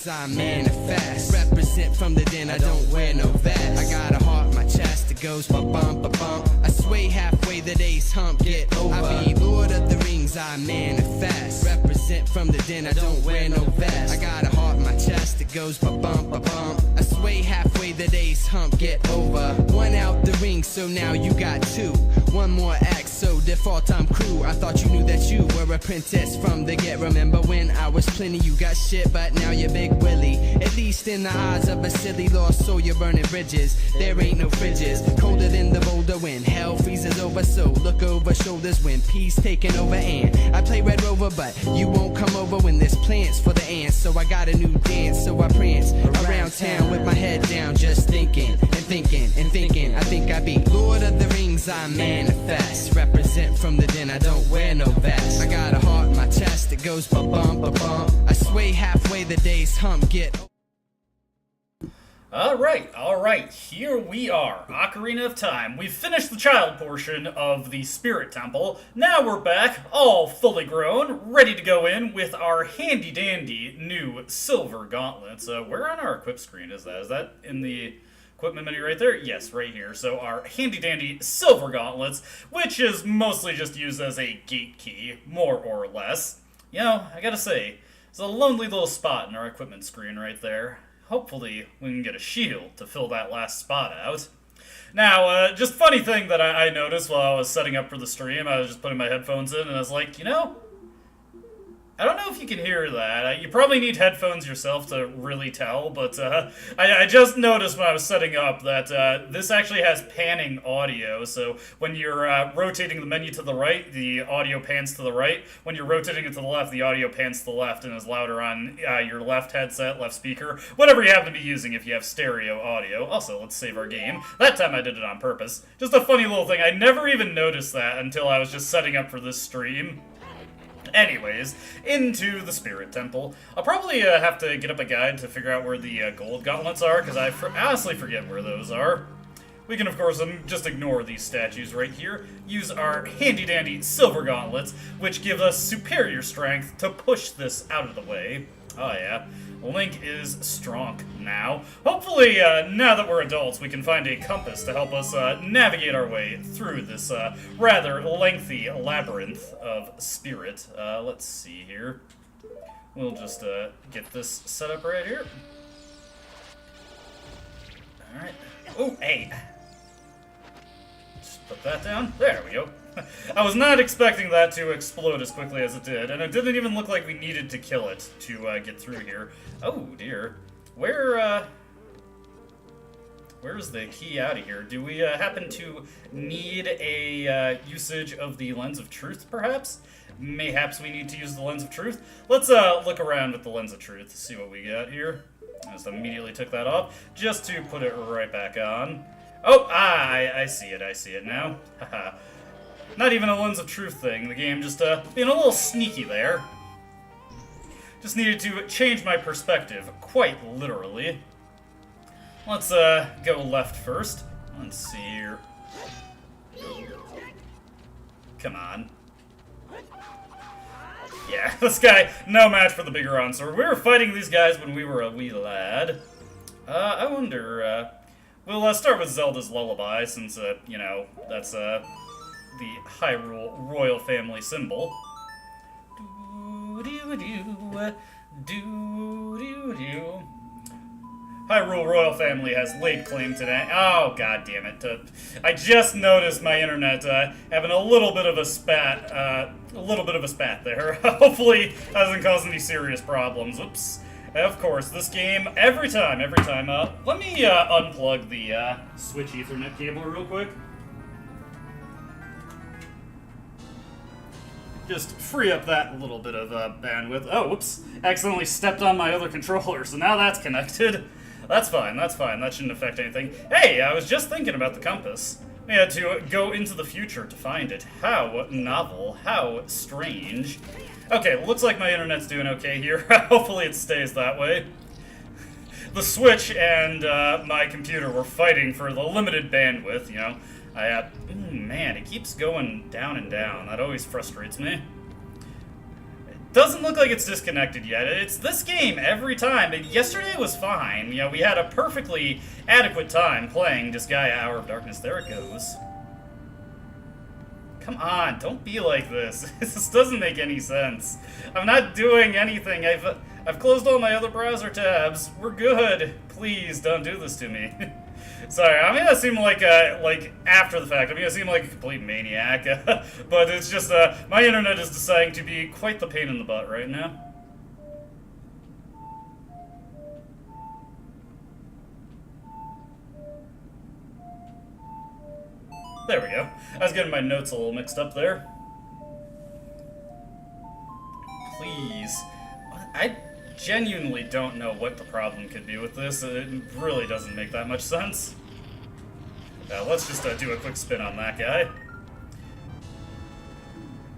rings I manifest. Represent from the den, I don't wear no vest. I got a heart in my chest, it goes ba-bump, ba-bump. I sway halfway, the day's hump, get over. I be Lord of the Rings, I manifest. Represent from the den, I don't wear no vest. I got a heart in my chest, it goes ba-bump, ba-bump. I sway halfway, the day's hump, get over. One out the ring, so now you got two. One more act, so default I'm crew. I thought you knew that you were a princess from the get. Remember when I was plenty, you got shit, but now you're Big Willie. At least in the eyes of a silly lost soul, you're burning bridges. There ain't no fridges, colder than the boulder when hell freezes over. So look over shoulders when peace taking over. And I play Red Rover, but you won't come over when there's plants for the ants. So I got a new dance, so I prance around town with my head down, just thinking and thinking and thinking. I think I be Lord of the Rings, I manifest. Represent from the den, I don't wear no vest. I got a heart in my chest, it goes ba-bump, ba-bump. I sway halfway, the day's hump, get. Alright, here we are, Ocarina of Time. We've finished the child portion of the Spirit Temple. Now we're back, all fully grown, ready to go in with our handy-dandy new silver gauntlets. Where on our equip screen is that? Is that in the equipment menu right there? Yes, right here. So our handy-dandy silver gauntlets, which is mostly just used as a gate key, more or less. You know, I gotta say, it's a lonely little spot in our equipment screen right there. Hopefully, we can get a shield to fill that last spot out. Now, just funny thing that I noticed while I was setting up for the stream, I was just putting my headphones in, and I was like, you know, I don't know if you can hear that. You probably need headphones yourself to really tell, but I just noticed when I was setting up that this actually has panning audio, so when you're rotating the menu to the right, the audio pans to the right. When you're rotating it to the left, the audio pans to the left and is louder on your left headset, left speaker, whatever you happen to be using if you have stereo audio. Also, let's save our game. That time I did it on purpose. Just a funny little thing. I never even noticed that until I was just setting up for this stream. Anyways, into the Spirit Temple. I'll probably have to get up a guide to figure out where the gold gauntlets are, because I honestly forget where those are. We can, of course, just ignore these statues right here. Use our handy-dandy silver gauntlets, which give us superior strength to push this out of the way. Oh yeah, Link is strong now. Hopefully, now that we're adults, we can find a compass to help us navigate our way through this rather lengthy labyrinth of spirit. Let's see here. We'll just get this set up right here. Alright. Oh, hey! Just put that down. There we go. I was not expecting that to explode as quickly as it did, and it didn't even look like we needed to kill it to get through here. Oh dear. Where's the key out of here? Do we happen to need a usage of the Lens of Truth, perhaps? Mayhaps we need to use the Lens of Truth? Let's look around with the Lens of Truth to see what we got here. I just immediately took that off, just to put it right back on. Oh, I see it now. Haha. Not even a Lens of Truth thing, the game just being a little sneaky there. Just needed to change my perspective, quite literally. Let's go left first. Let's see here. Come on. Yeah, this guy, no match for the bigger Onsor. We were fighting these guys when we were a wee lad. I wonder, we'll start with Zelda's Lullaby, since, you know, that's, the Hyrule royal family symbol. Hyrule royal family has laid claim today. Oh, god damn it. I just noticed my internet having a little bit of a spat there. Hopefully hasn't caused any serious problems. Oops. Of course, this game, every time, let me unplug the Switch Ethernet cable real quick. Just free up that little bit of bandwidth. Oh, whoops. Accidentally stepped on my other controller, so now that's connected. That's fine. That shouldn't affect anything. Hey, I was just thinking about the compass. We had to go into the future to find it. How novel. How strange. Okay, looks like my internet's doing okay here. Hopefully it stays that way. The Switch and my computer were fighting for the limited bandwidth, you know. Man, it keeps going down and down. That always frustrates me. Doesn't look like it's disconnected yet. It's this game every time. And yesterday was fine. You know, we had a perfectly adequate time playing Disgaea Hour of Darkness. There it goes. Come on, don't be like this. This doesn't make any sense. I'm not doing anything. I've closed all my other browser tabs. We're good. Please don't do this to me. Sorry, I'm gonna seem like after the fact, I'm gonna seem like a complete maniac, but it's just, my internet is deciding to be quite the pain in the butt right now. There we go. I was getting my notes a little mixed up there. Please. I genuinely don't know what the problem could be with this. It really doesn't make that much sense. Let's just do a quick spin on that guy.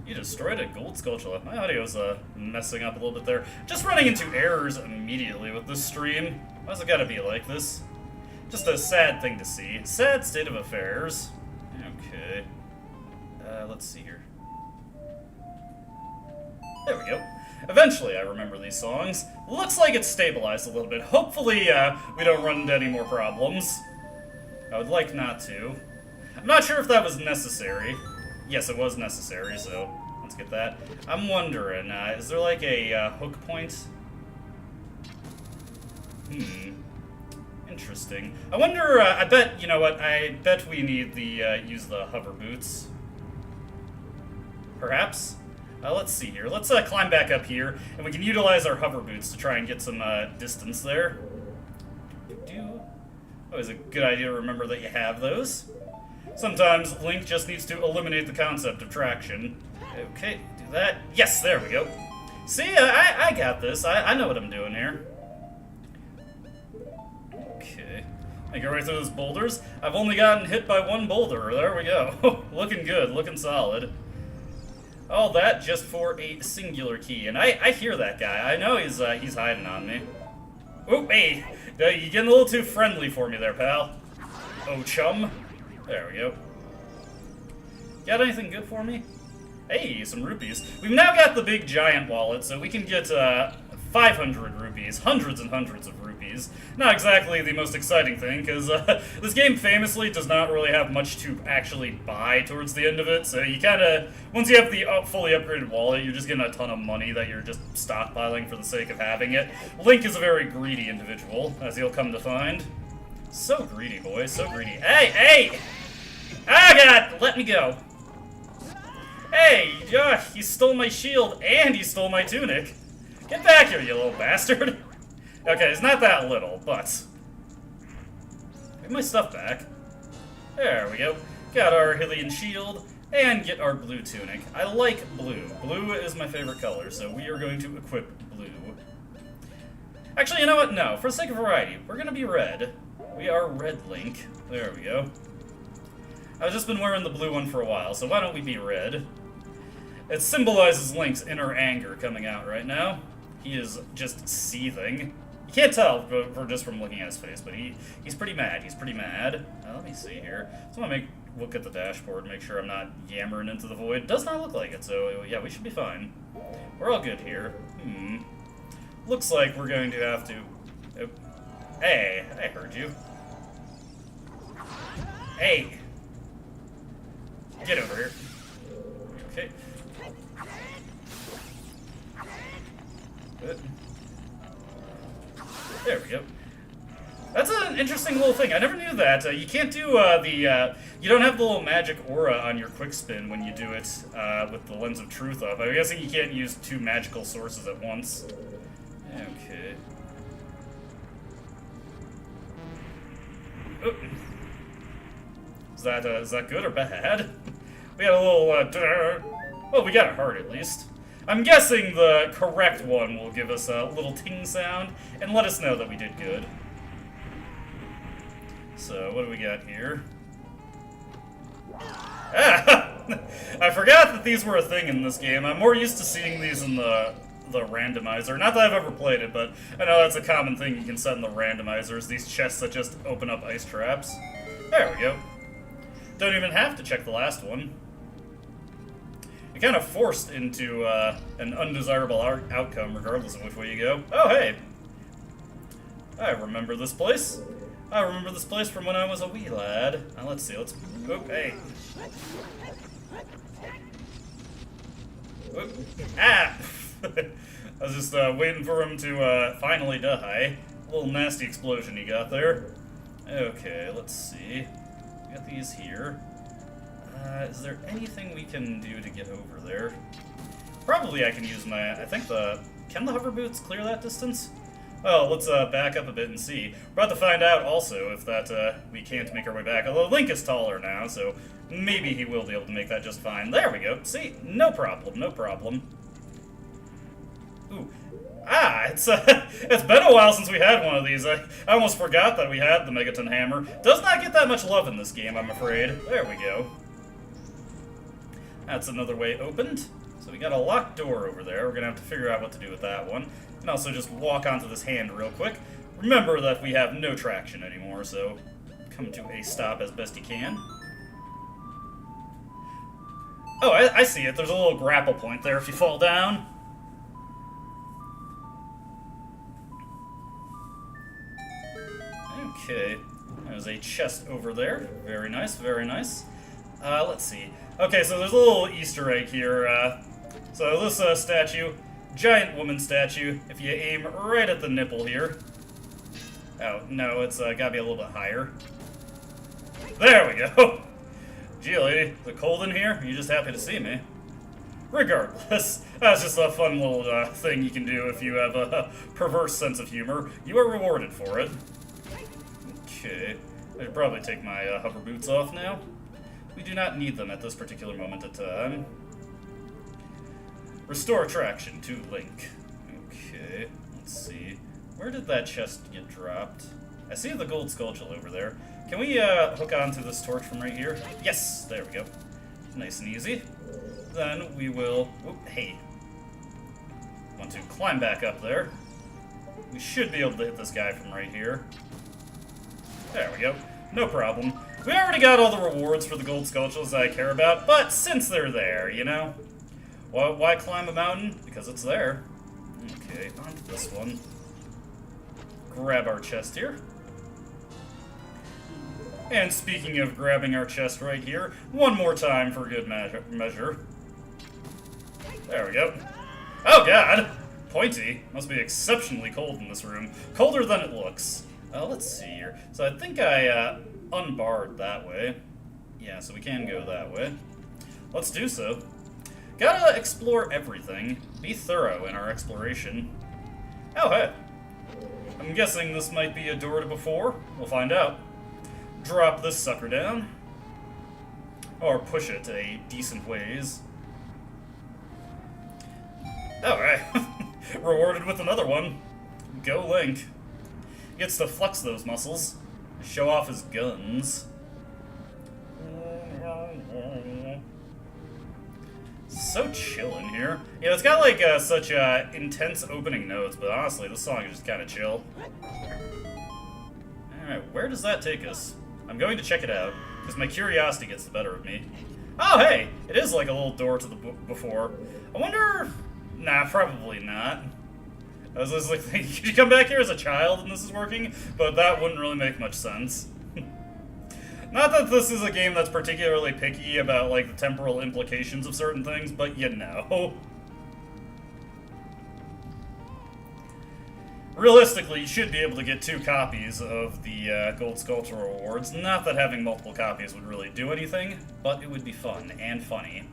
You destroyed a gold sculpture. My audio's messing up a little bit there. Just running into errors immediately with this stream. Why's it gotta be like this? Just a sad thing to see. Sad state of affairs. Okay. Let's see here. There we go. Eventually I remember these songs. Looks like it's stabilized a little bit. Hopefully we don't run into any more problems. I would like not to. I'm not sure if that was necessary. Yes, it was necessary, so let's get that. I'm wondering, is there like a hook point? Interesting. I wonder, I bet, you know what, I bet we need the, use the hover boots. Perhaps? Let's see here. Let's climb back up here, and we can utilize our hover boots to try and get some distance there. Always a good idea to remember that you have those. Sometimes Link just needs to eliminate the concept of traction. Okay, do that. Yes, there we go. See, I got this. I know what I'm doing here. Okay. I go right through those boulders. I've only gotten hit by one boulder. There we go. Looking good, looking solid. All that just for a singular key. And I hear that guy. I know he's hiding on me. Oh, hey! You're getting a little too friendly for me there, pal. Oh, chum. There we go. Got anything good for me? Hey, some rupees. We've now got the big giant wallet, so we can get 500 rupees. Hundreds and hundreds of rupees. Not exactly the most exciting thing, because this game famously does not really have much to actually buy towards the end of it, so you kind of, once you have the fully upgraded wallet, you're just getting a ton of money that you're just stockpiling for the sake of having it. Link is a very greedy individual, as you'll come to find. So greedy, boy, so greedy. Hey, hey! Ah, God! Let me go. Hey, you stole my shield, and you stole my tunic. Get back here, you little bastard! Okay, it's not that little, but... Get my stuff back. There we go. Got our Hylian shield, and get our blue tunic. I like blue. Blue is my favorite color, so we are going to equip blue. Actually, you know what? No, for the sake of variety, we're gonna be red. We are Red Link. There we go. I've just been wearing the blue one for a while, so why don't we be red? It symbolizes Link's inner anger coming out right now. He is just seething. You can't tell just from looking at his face, but he's pretty mad. He's pretty mad. Let me see here. So I'm gonna look at the dashboard and make sure I'm not yammering into the void. Does not look like it, so yeah, we should be fine. We're all good here. Looks like we're going to have to... Oh. Hey, I heard you. Hey! Get over here. Okay. Good. There we go. That's an interesting little thing. I never knew that. You can't do you don't have the little magic aura on your quick spin when you do it with the Lens of Truth up. I'm guessing you can't use two magical sources at once. Okay. Oh. Is that good or bad? We got a little, well, we got a heart at least. I'm guessing the correct one will give us a little ting sound and let us know that we did good. So, what do we got here? Ah! I forgot that these were a thing in this game. I'm more used to seeing these in the randomizer. Not that I've ever played it, but I know that's a common thing you can set in the randomizers. These chests that just open up ice traps. There we go. Don't even have to check the last one. You're kind of forced into an undesirable outcome regardless of which way you go. Oh, hey! I remember this place. I remember this place from when I was a wee lad. Now, let's see, let's... Oh, hey. Oop. Ah! I was just waiting for him to finally die. A little nasty explosion he got there. Okay, let's see. We got these here. Is there anything we can do to get over there? Probably I can use my... I think the... Can the hover boots clear that distance? Well, let's back up a bit and see. We're about to find out also if that we can't make our way back. Although Link is taller now, so maybe he will be able to make that just fine. There we go. See? No problem, no problem. Ooh. Ah, it's been a while since we had one of these. I almost forgot that we had the Megaton Hammer. Does not get that much love in this game, I'm afraid. There we go. That's another way opened. So we got a locked door over there. We're going to have to figure out what to do with that one. And also just walk onto this hand real quick. Remember that we have no traction anymore, so come to a stop as best you can. Oh, I see it. There's a little grapple point there if you fall down. Okay. There's a chest over there. Very nice, very nice. Let's see. Okay, so there's a little Easter egg here. So this statue, giant woman statue, if you aim right at the nipple here. Oh, no, it's gotta be a little bit higher. There we go! Gee, lady, is it cold in here? Are you just happy to see me? Regardless, that's just a fun little thing you can do if you have a perverse sense of humor. You are rewarded for it. Okay, I should probably take my hover boots off now. We do not need them at this particular moment in time. Restore traction to Link. Okay, let's see. Where did that chest get dropped? I see the gold sculpture over there. Can we hook onto this torch from right here? Yes, there we go. Nice and easy. Then we will... Oh, hey. Want to climb back up there. We should be able to hit this guy from right here. There we go. No problem. We already got all the rewards for the gold sculptures that I care about, but since they're there, you know? Why climb a mountain? Because it's there. Okay, onto this one. Grab our chest here. And speaking of grabbing our chest right here, one more time for good measure. There we go. Oh god! Pointy. Must be exceptionally cold in this room. Colder than it looks. Let's see here. So I think I unbarred that way. Yeah, so we can go that way. Let's do so. Gotta explore everything. Be thorough in our exploration. Oh, hey. I'm guessing this might be a door to before. We'll find out. Drop this sucker down. Or push it a decent ways. Alright. Rewarded with another one. Go Link. Gets to flex those muscles. Show off his guns. So chill in here. Yeah, it's got like such intense opening notes, but honestly, this song is just kind of chill. Alright, where does that take us? I'm going to check it out, because my curiosity gets the better of me. Oh, hey! It is like a little door to the before. I wonder... Nah, probably not. I was just like, could you come back here as a child and this is working? But that wouldn't really make much sense. Not that this is a game that's particularly picky about, like, the temporal implications of certain things, but you know. Realistically, you should be able to get 2 copies of the Gold Sculpture Awards. Not that having multiple copies would really do anything, but it would be fun and funny.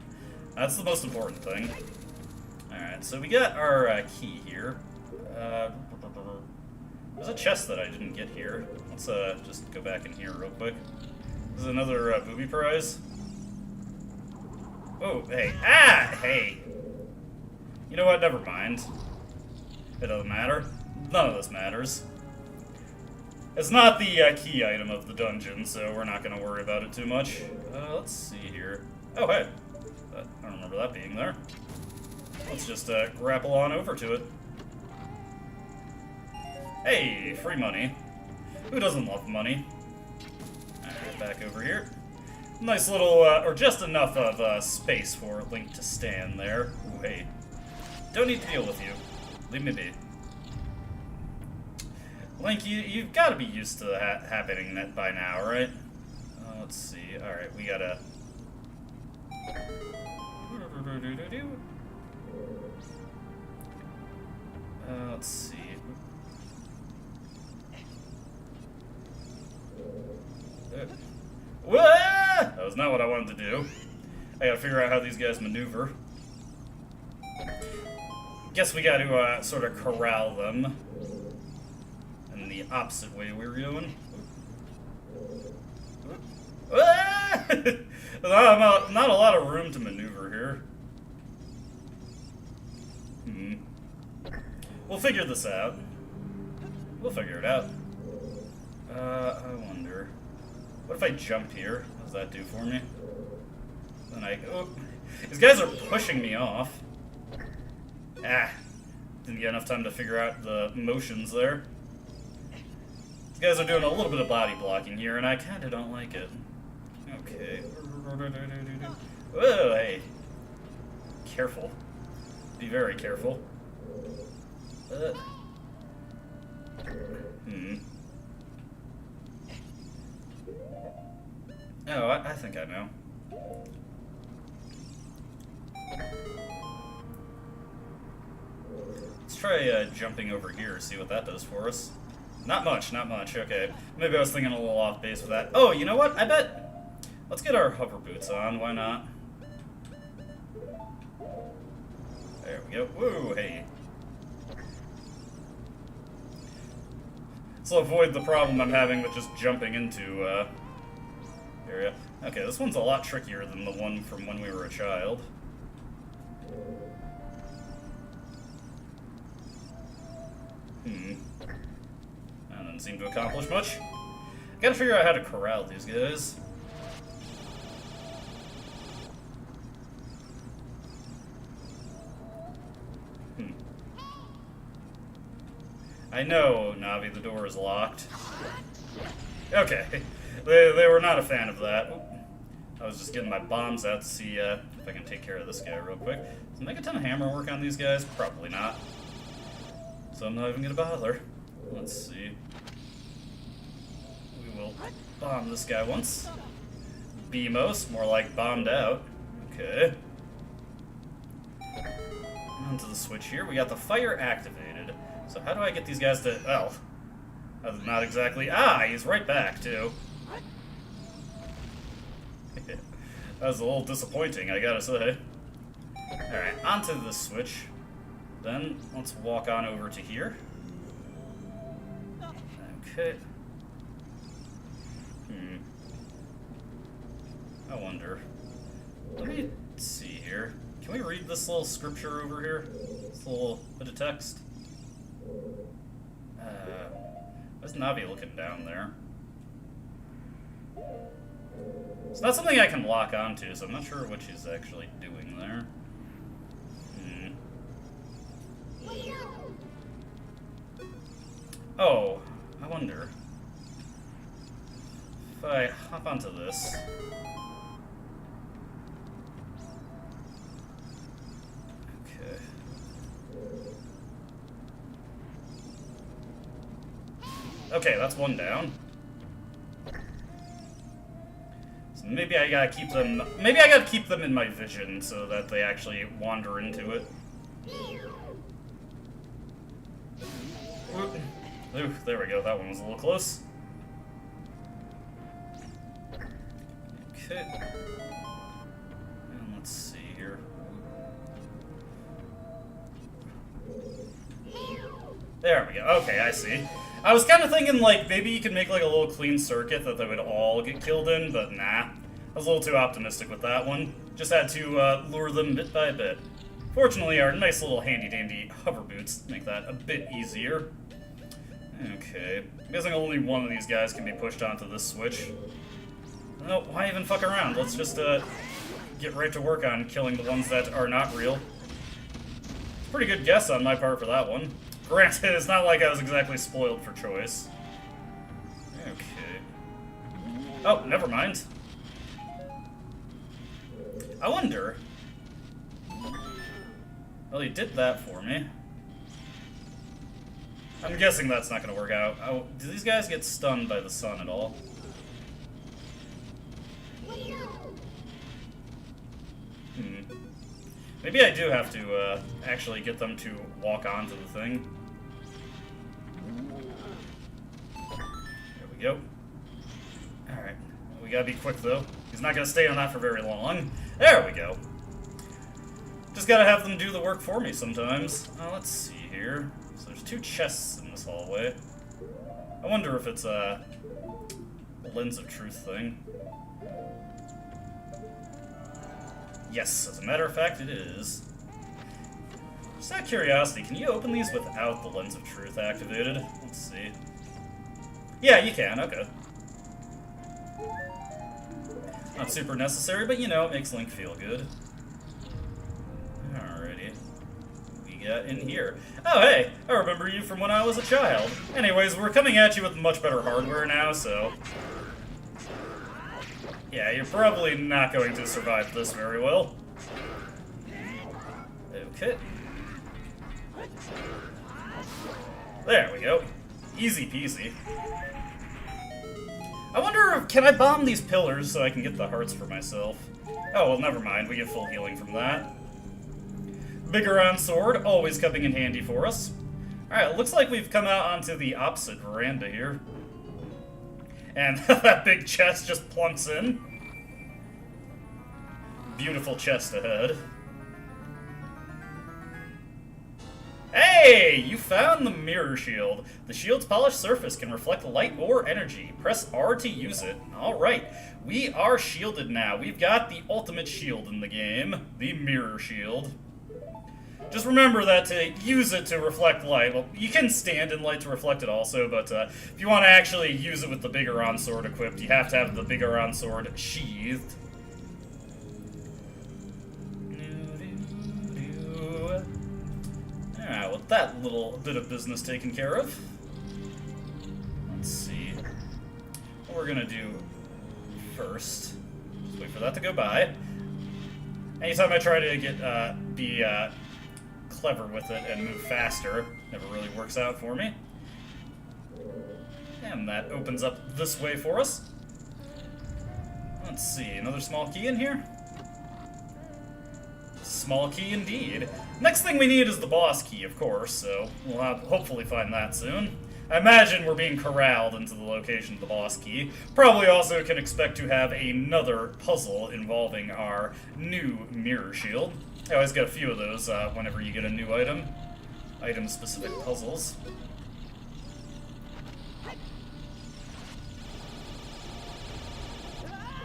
That's the most important thing. Alright, so we got our key here. There's a chest that I didn't get here. Let's just go back in here real quick. This is another booby prize. Oh, hey. Ah! Hey! You know what? Never mind. It doesn't matter. None of this matters. It's not the key item of the dungeon, so we're not going to worry about it too much. Let's see here. Oh, hey. I don't remember that being there. Let's just grapple on over to it. Hey, free money. Who doesn't love money? Alright, back over here. Nice little, or just enough of space for Link to stand there. Ooh, hey. Don't need to deal with you. Leave me be. Link, you've got to be used to happening that by now, right? Let's see. Alright, we gotta... let's see. That was not what I wanted to do. I gotta figure out how these guys maneuver. Guess we gotta sort of corral them in the opposite way we were going. Not a lot of room to maneuver here. We'll figure this out. We'll figure it out. I wonder. What if I jump here? What does that do for me? Then oh. These guys are pushing me off. Didn't get enough time to figure out the motions there. These guys are doing a little bit of body blocking here, and I kinda don't like it. Okay. Whoa, hey. Careful. Be very careful. Oh, I think I know. Let's try jumping over here, see what that does for us. Not much, not much. Okay. Maybe I was thinking a little off base with that. Oh, you know what? I bet... Let's get our hover boots on. Why not? There we go. Woo, hey. This will avoid the problem I'm having with just jumping into, area. Okay, this one's a lot trickier than the one from when we were a child. That didn't seem to accomplish much. Gotta figure out how to corral these guys. I know, Navi, the door is locked. Okay. They were not a fan of that. I was just getting my bombs out to see if I can take care of this guy real quick. Does Megaton Hammer work on these guys? Probably not. So I'm not even gonna bother. Let's see. We will bomb this guy once. Beamos, more like bombed out. Okay. Onto the switch here. We got the fire activated. So how do I get these guys to... Well, not exactly... he's right back, too. That was a little disappointing, I gotta say. Alright, onto the switch. Then, let's walk on over to here. Okay. I wonder. Let me see here. Can we read this little scripture over here? This little bit of text? Why's Navi looking down there? It's not something I can lock onto, so I'm not sure what she's actually doing there. Oh, I wonder if I hop onto this. Okay. Okay, that's one down. So maybe I gotta keep them. Maybe I gotta keep them in my vision so that they actually wander into it. Ooh, there we go. That one was a little close. Okay. And let's see here. There we go. Okay, I see. I was kind of thinking, like, maybe you could make, like, a little clean circuit that they would all get killed in, but nah. I was a little too optimistic with that one. Just had to lure them bit by bit. Fortunately, our nice little handy-dandy hover boots make that a bit easier. Okay. I'm guessing only one of these guys can be pushed onto this switch. No, why even fuck around? Let's just get right to work on killing the ones that are not real. Pretty good guess on my part for that one. Granted, it's not like I was exactly spoiled for choice. Okay. Oh, never mind. I wonder... Well, he did that for me. I'm guessing that's not going to work out. Oh, do these guys get stunned by the sun at all? Maybe I do have to actually get them to walk onto the thing. There we go. Alright. We gotta be quick, though. He's not gonna stay on that for very long. There we go. Just gotta have them do the work for me sometimes. Let's see here. So there's 2 chests in this hallway. I wonder if it's a lens of truth thing. Yes, as a matter of fact, it is. Just out of curiosity, can you open these without the lens of truth activated? Let's see. Yeah, you can, okay. Not super necessary, but you know, it makes Link feel good. Alrighty. What we got in here? Oh, hey! I remember you from when I was a child. Anyways, we're coming at you with much better hardware now, so... Yeah, you're probably not going to survive this very well. Okay. There we go. Easy peasy. I wonder if, can I bomb these pillars so I can get the hearts for myself? Oh, well, never mind. We get full healing from that. Bigoron sword, always coming in handy for us. Alright, looks like we've come out onto the opposite veranda here. And that big chest just plunks in. Beautiful chest ahead. Hey! You found the mirror shield. The shield's polished surface can reflect light or energy. Press R to use it. Alright, we are shielded now. We've got the ultimate shield in the game. The mirror shield. Just remember that to use it to reflect light, well, you can stand in light to reflect it also, but if you want to actually use it with the Bigoron sword equipped, you have to have the Bigoron sword sheathed. Alright, with that little bit of business taken care of, let's see what we're gonna do first. Just wait for that to go by. Anytime I try to get be clever with it and move faster, never really works out for me. And that opens up this way for us. Let's see, another small key in here? Small key indeed. Next thing we need is the boss key, of course, so we'll hopefully find that soon. I imagine we're being corralled into the location of the boss key. Probably also can expect to have another puzzle involving our new mirror shield. I always get a few of those whenever you get a new item. Item-specific puzzles.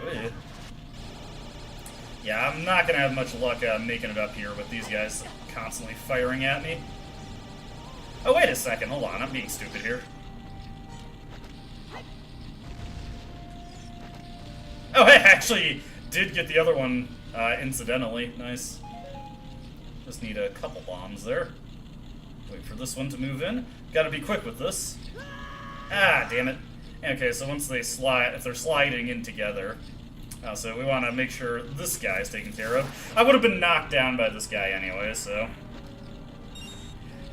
Oy. Yeah, I'm not gonna have much luck making it up here with these guys constantly firing at me. Oh, wait a second, hold on, I'm being stupid here. Oh, hey, I actually did get the other one incidentally. Nice. Just need a couple bombs there. Wait for this one to move in. Gotta be quick with this. Ah, damn it. Okay, so once they slide, if they're sliding in together, so we want to make sure this guy is taken care of. I would have been knocked down by this guy anyway, so...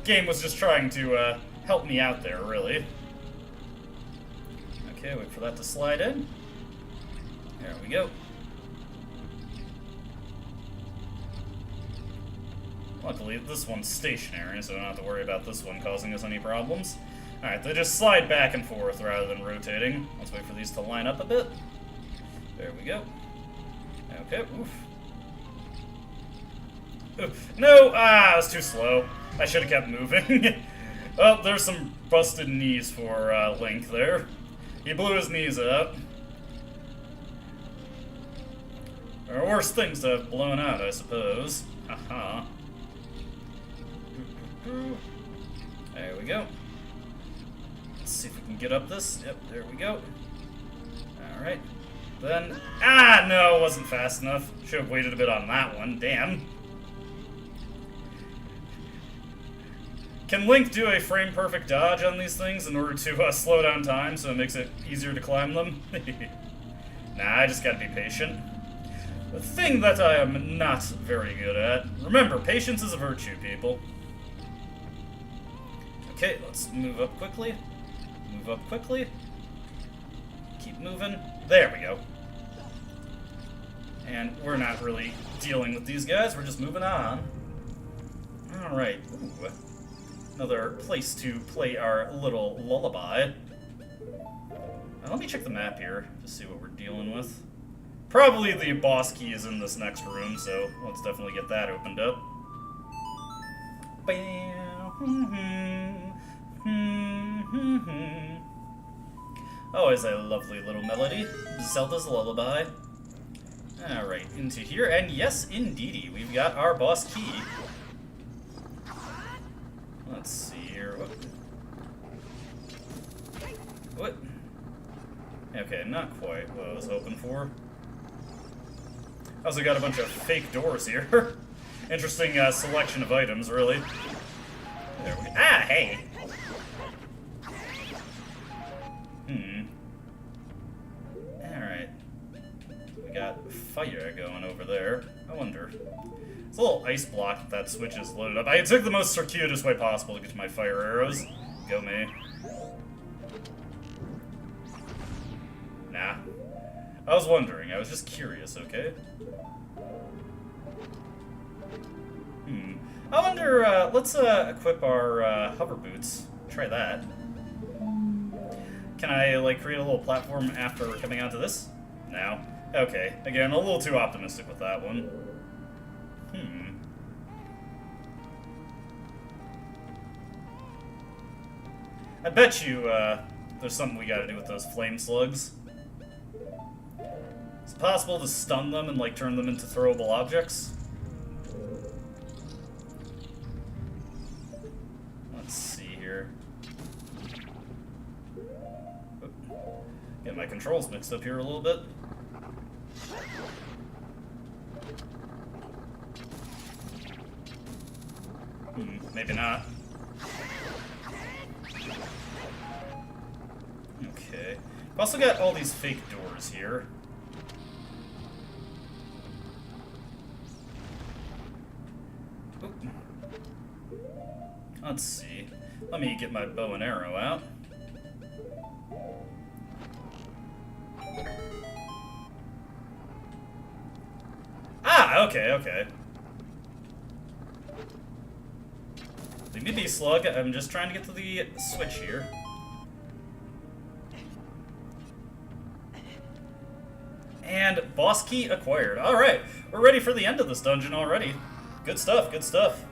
Game was just trying to help me out there, really. Okay, wait for that to slide in. There we go. Luckily, this one's stationary, so I don't have to worry about this one causing us any problems. Alright, they just slide back and forth rather than rotating. Let's wait for these to line up a bit. There we go. Okay, oof. Oof. No! Ah, I was too slow. I should have kept moving. Well, there's some busted knees for Link there. He blew his knees up. There are worse things to have blown out, I suppose. Haha. There we go. Let's see if we can get up this. Yep, there we go. Alright. Then... Ah, no, it wasn't fast enough. Should have waited a bit on that one. Damn. Can Link do a frame-perfect dodge on these things in order to slow down time so it makes it easier to climb them? Nah, I just gotta be patient. A thing that I am not very good at. Remember, patience is a virtue, people. Okay, let's move up quickly. Move up quickly. Keep moving. There we go. And we're not really dealing with these guys, we're just moving on. Alright, ooh. Another place to play our little lullaby. Now, let me check the map here to see what we're dealing with. Probably the boss key is in this next room, so let's definitely get that opened up. Always a lovely little melody. Zelda's Lullaby. Alright, into here, and yes, indeedy, we've got our boss key. Let's see here. What? Okay, not quite what I was hoping for. Also got a bunch of fake doors here. Interesting selection of items, really. There we go. Ah, hey! Alright. We got fire going over there. I wonder. It's a little ice block that switch is loaded up. I took the most circuitous way possible to get to my fire arrows. Go me. Nah. I was wondering. I was just curious, okay? I wonder, let's equip our hover boots. Try that. Can I, like, create a little platform after coming onto this? No. Okay. Again, a little too optimistic with that one. I bet you, there's something we gotta do with those flame slugs. Is it possible to stun them and, like, turn them into throwable objects? Let's see here. Oop. Get my controls mixed up here a little bit. Maybe not. Okay. I've also got all these fake doors here. Oop. Let's see. Let me get my bow and arrow out. Ah, okay, okay. Leave me be, slug. I'm just trying to get to the switch here. And boss key acquired. Alright, we're ready for the end of this dungeon already. Good stuff, good stuff.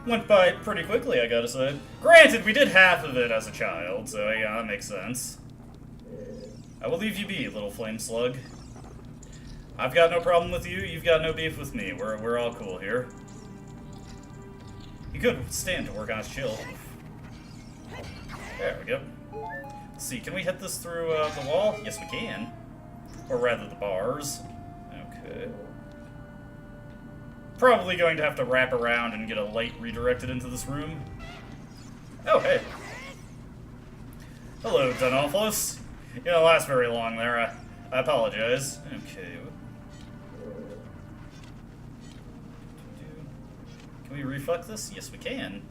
Went by pretty quickly, I gotta say. Granted, we did half of it as a child, so yeah, that makes sense. I will leave you be, little flame slug. I've got no problem with you, you've got no beef with me. We're all cool here. You could stand to work on his chill. There we go. Let's see, can we hit this through the wall? Yes, we can. Or rather, the bars. Okay. Probably going to have to wrap around and get a light redirected into this room. Oh, hey. Hello, Dunawflos. You didn't last very long there. I apologize. Okay. Can we reflect this? Yes, we can.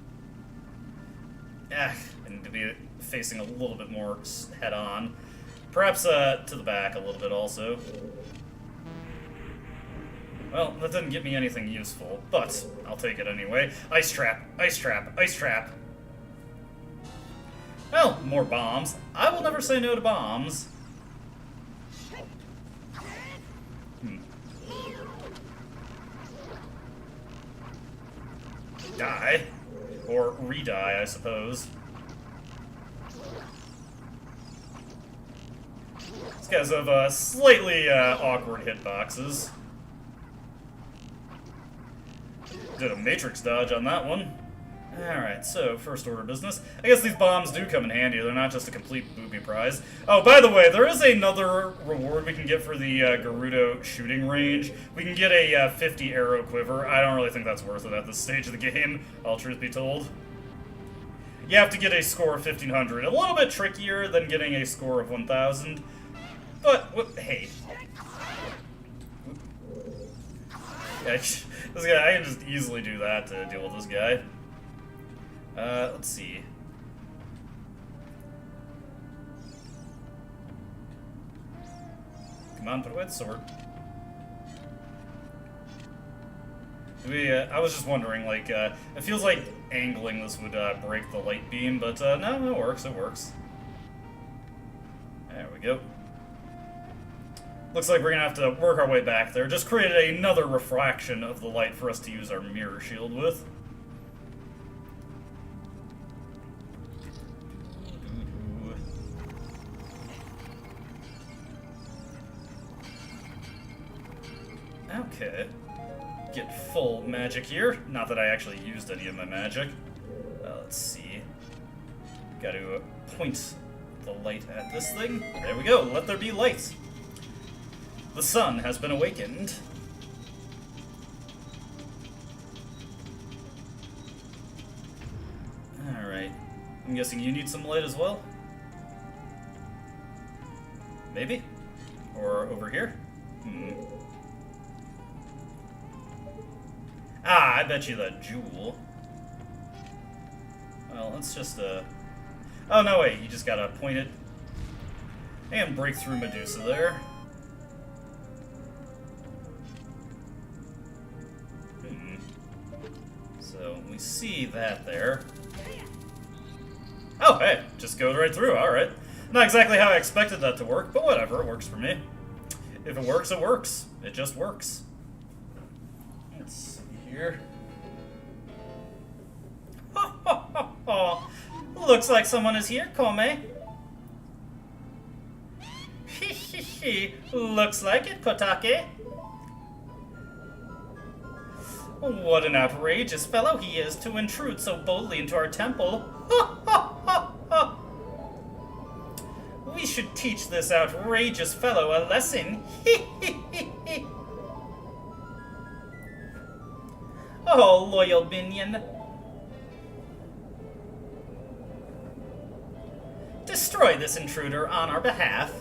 Ah, I need to be facing a little bit more head-on. Perhaps to the back a little bit also. Well, that didn't get me anything useful, but I'll take it anyway. Ice trap, ice trap, ice trap. Well, more bombs. I will never say no to bombs. Die. Or re-die, I suppose. These guys have slightly awkward hitboxes. Did a matrix dodge on that one. Alright, so first order business. I guess these bombs do come in handy. They're not just a complete booby prize. Oh, by the way, there is another reward we can get for the Gerudo shooting range. We can get a 50 arrow quiver. I don't really think that's worth it at this stage of the game, all truth be told. You have to get a score of 1500. A little bit trickier than getting a score of 1000. But, hey. Yeah, this guy, I can just easily do that to deal with this guy. Let's see. Come on, put away the sword. I was just wondering, like, it feels like angling this would break the light beam, but no, it works, it works. There we go. Looks like we're gonna have to work our way back there. Just created another refraction of the light for us to use our mirror shield with. Okay. Get full magic here. Not that I actually used any of my magic. Let's see. Got to point the light at this thing. There we go. Let there be light. The sun has been awakened. Alright. I'm guessing you need some light as well? Maybe? Or over here? Ah, I bet you the jewel. Well, let's just, Oh, no, wait. You just gotta point it. And break through Medusa there. So, we see that there. Oh, hey. Just goes right through. Alright. Not exactly how I expected that to work, but whatever. It works for me. If it works, it works. It just works. Let's see here. Ho, ho, ho, ho. Looks like someone is here, Kome. Looks like it, Kotake. What an outrageous fellow he is to intrude so boldly into our temple. We should teach this outrageous fellow a lesson. Oh, loyal minion. Destroy this intruder on our behalf.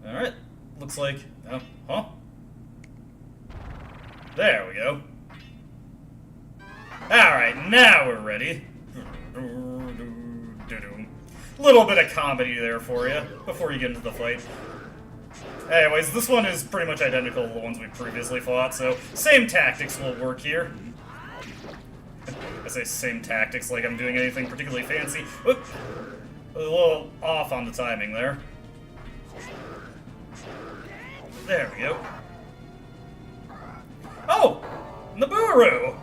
Alright. Looks like... Oh, huh? There we go. Alright, now we're ready. Little bit of comedy there for you, before you get into the fight. Anyways, this one is pretty much identical to the ones we previously fought, so same tactics will work here. I say same tactics like I'm doing anything particularly fancy. Whoop! A little off on the timing there. There we go. Oh! Nibiru!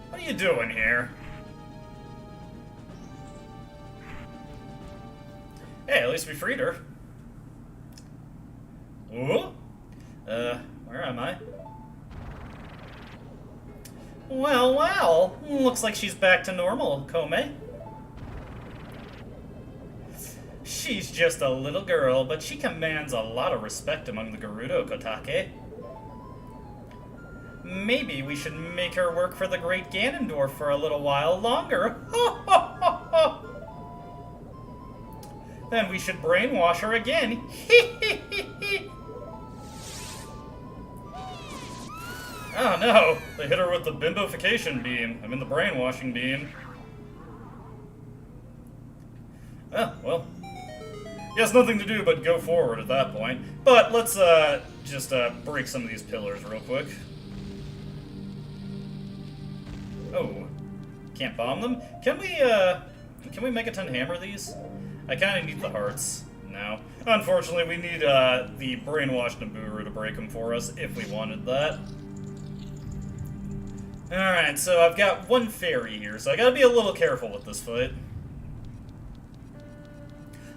What are you doing here? Hey, at least we freed her. Ooh? Where am I? Well, well. Looks like she's back to normal, Kome. She's just a little girl, but she commands a lot of respect among the Gerudo, Kotake. Maybe we should make her work for the great Ganondorf for a little while longer. Then we should brainwash her again. Oh no, they hit her with the bimbofication beam. I mean the brainwashing beam. Oh, well. Yes, nothing to do but go forward at that point. But let's just break some of these pillars real quick. Oh, can't bomb them? Can we Megaton hammer these? I kind of need the hearts now. Unfortunately, we need the brainwashed Nibiru to break them for us if we wanted that. Alright, so I've got one fairy here, so I gotta be a little careful with this fight.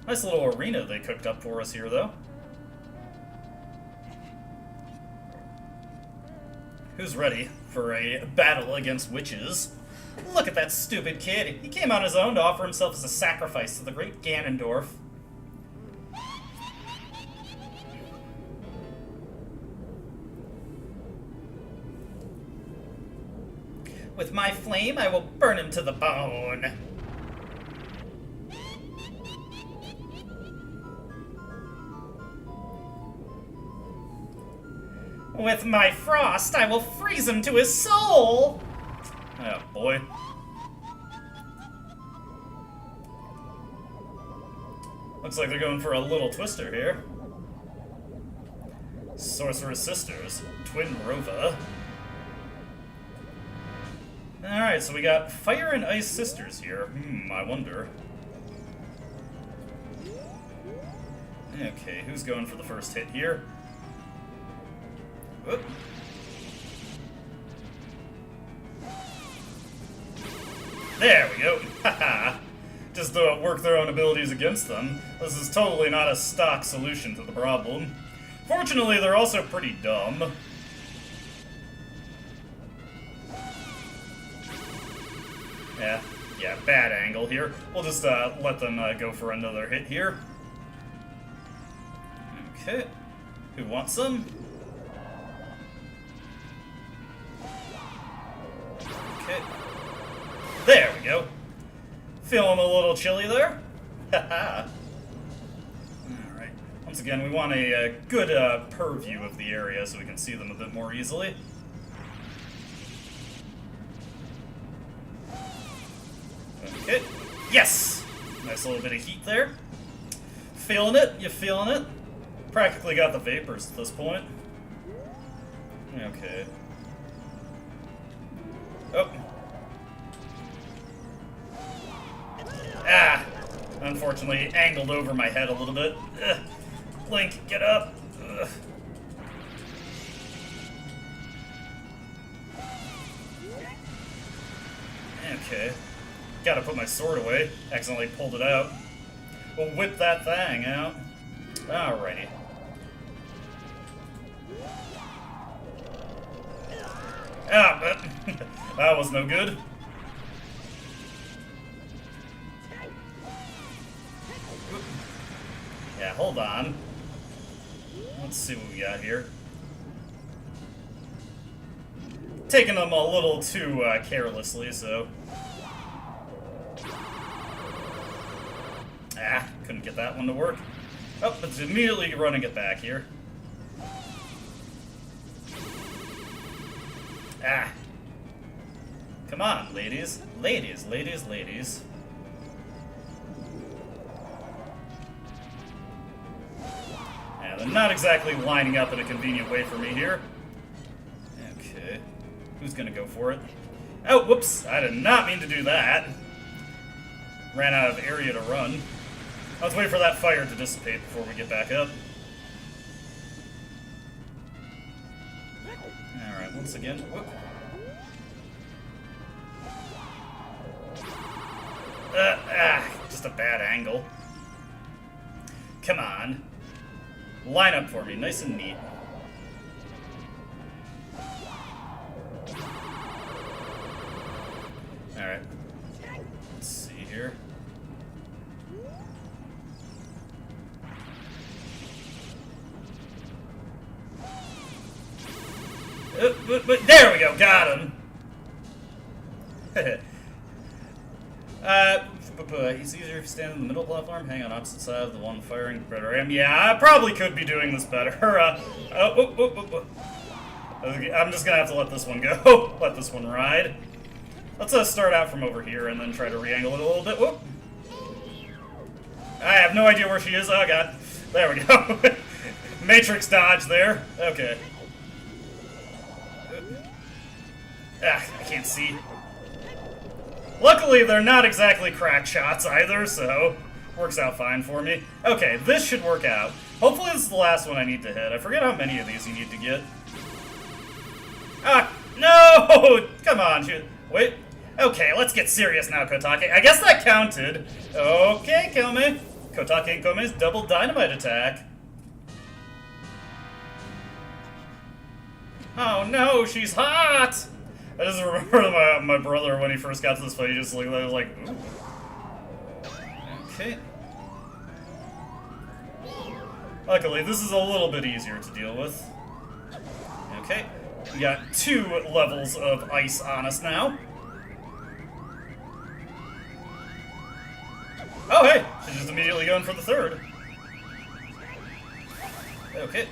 Nice little arena they cooked up for us here, though. Who's ready for a battle against witches? Look at that stupid kid. He came on his own to offer himself as a sacrifice to the great Ganondorf. With my flame, I will burn him to the bone. With my frost, I will freeze him to his soul! Oh, boy. Looks like they're going for a little twister here. Sorceress Sisters. Twin Rova. Alright, so we got Fire and Ice Sisters here. I wonder. Okay, who's going for the first hit here? Whoop. There we go. Haha. Just work their own abilities against them. This is totally not a stock solution to the problem. Fortunately, they're also pretty dumb. Yeah, bad angle here. We'll just let them go for another hit here. Okay. Who wants some? Okay. There we go. Feeling a little chilly there. Haha. Alright. Once again, we want a good purview of the area so we can see them a bit more easily. Okay. Yes! Nice little bit of heat there. Feeling it? You feeling it? Practically got the vapors at this point. Okay. Oh. Ah! Unfortunately, angled over my head a little bit. Ugh. Link, get up! Ugh. Okay. Gotta put my sword away. Accidentally pulled it out. We'll whip that thing out. Alrighty. Ah, but that was no good. Yeah, hold on. Let's see what we got here. Taking them a little too carelessly, so... Ah, couldn't get that one to work. Oh, it's immediately running it back here. Ah. Come on, ladies. Ladies, ladies, ladies. Yeah, they're not exactly lining up in a convenient way for me here. Okay. Who's gonna go for it? Oh, whoops! I did not mean to do that. Ran out of area to run. Let's wait for that fire to dissipate before we get back up. Alright, once again. Whoop. Just a bad angle. Come on. Line up for me, nice and neat. Alright. Let's see here. But there we go, got him. It's easier if you stand in the middle platform, hang on opposite side of the one firing better. Yeah, I probably could be doing this better. I'm just gonna have to let this one go. Let this one ride. Let's start out from over here and then try to re-angle it a little bit. Whoop. I have no idea where she is. Oh god. There we go. Matrix dodge there. Okay. Ah, I can't see. Luckily, they're not exactly crack shots either, so works out fine for me. Okay, this should work out. Hopefully this is the last one I need to hit. I forget how many of these you need to get. Ah, no! Come on, wait. Okay, let's get serious now, Kotake. I guess that counted. Okay, kill me. Kotake and Kome's double dynamite attack. Oh no, she's hot! I just remember my brother when he first got to this fight, he just looked at it like, ooh. Okay. Luckily, this is a little bit easier to deal with. Okay. We got 2 levels of ice on us now. Oh, hey! She's just immediately going for the 3rd. Okay.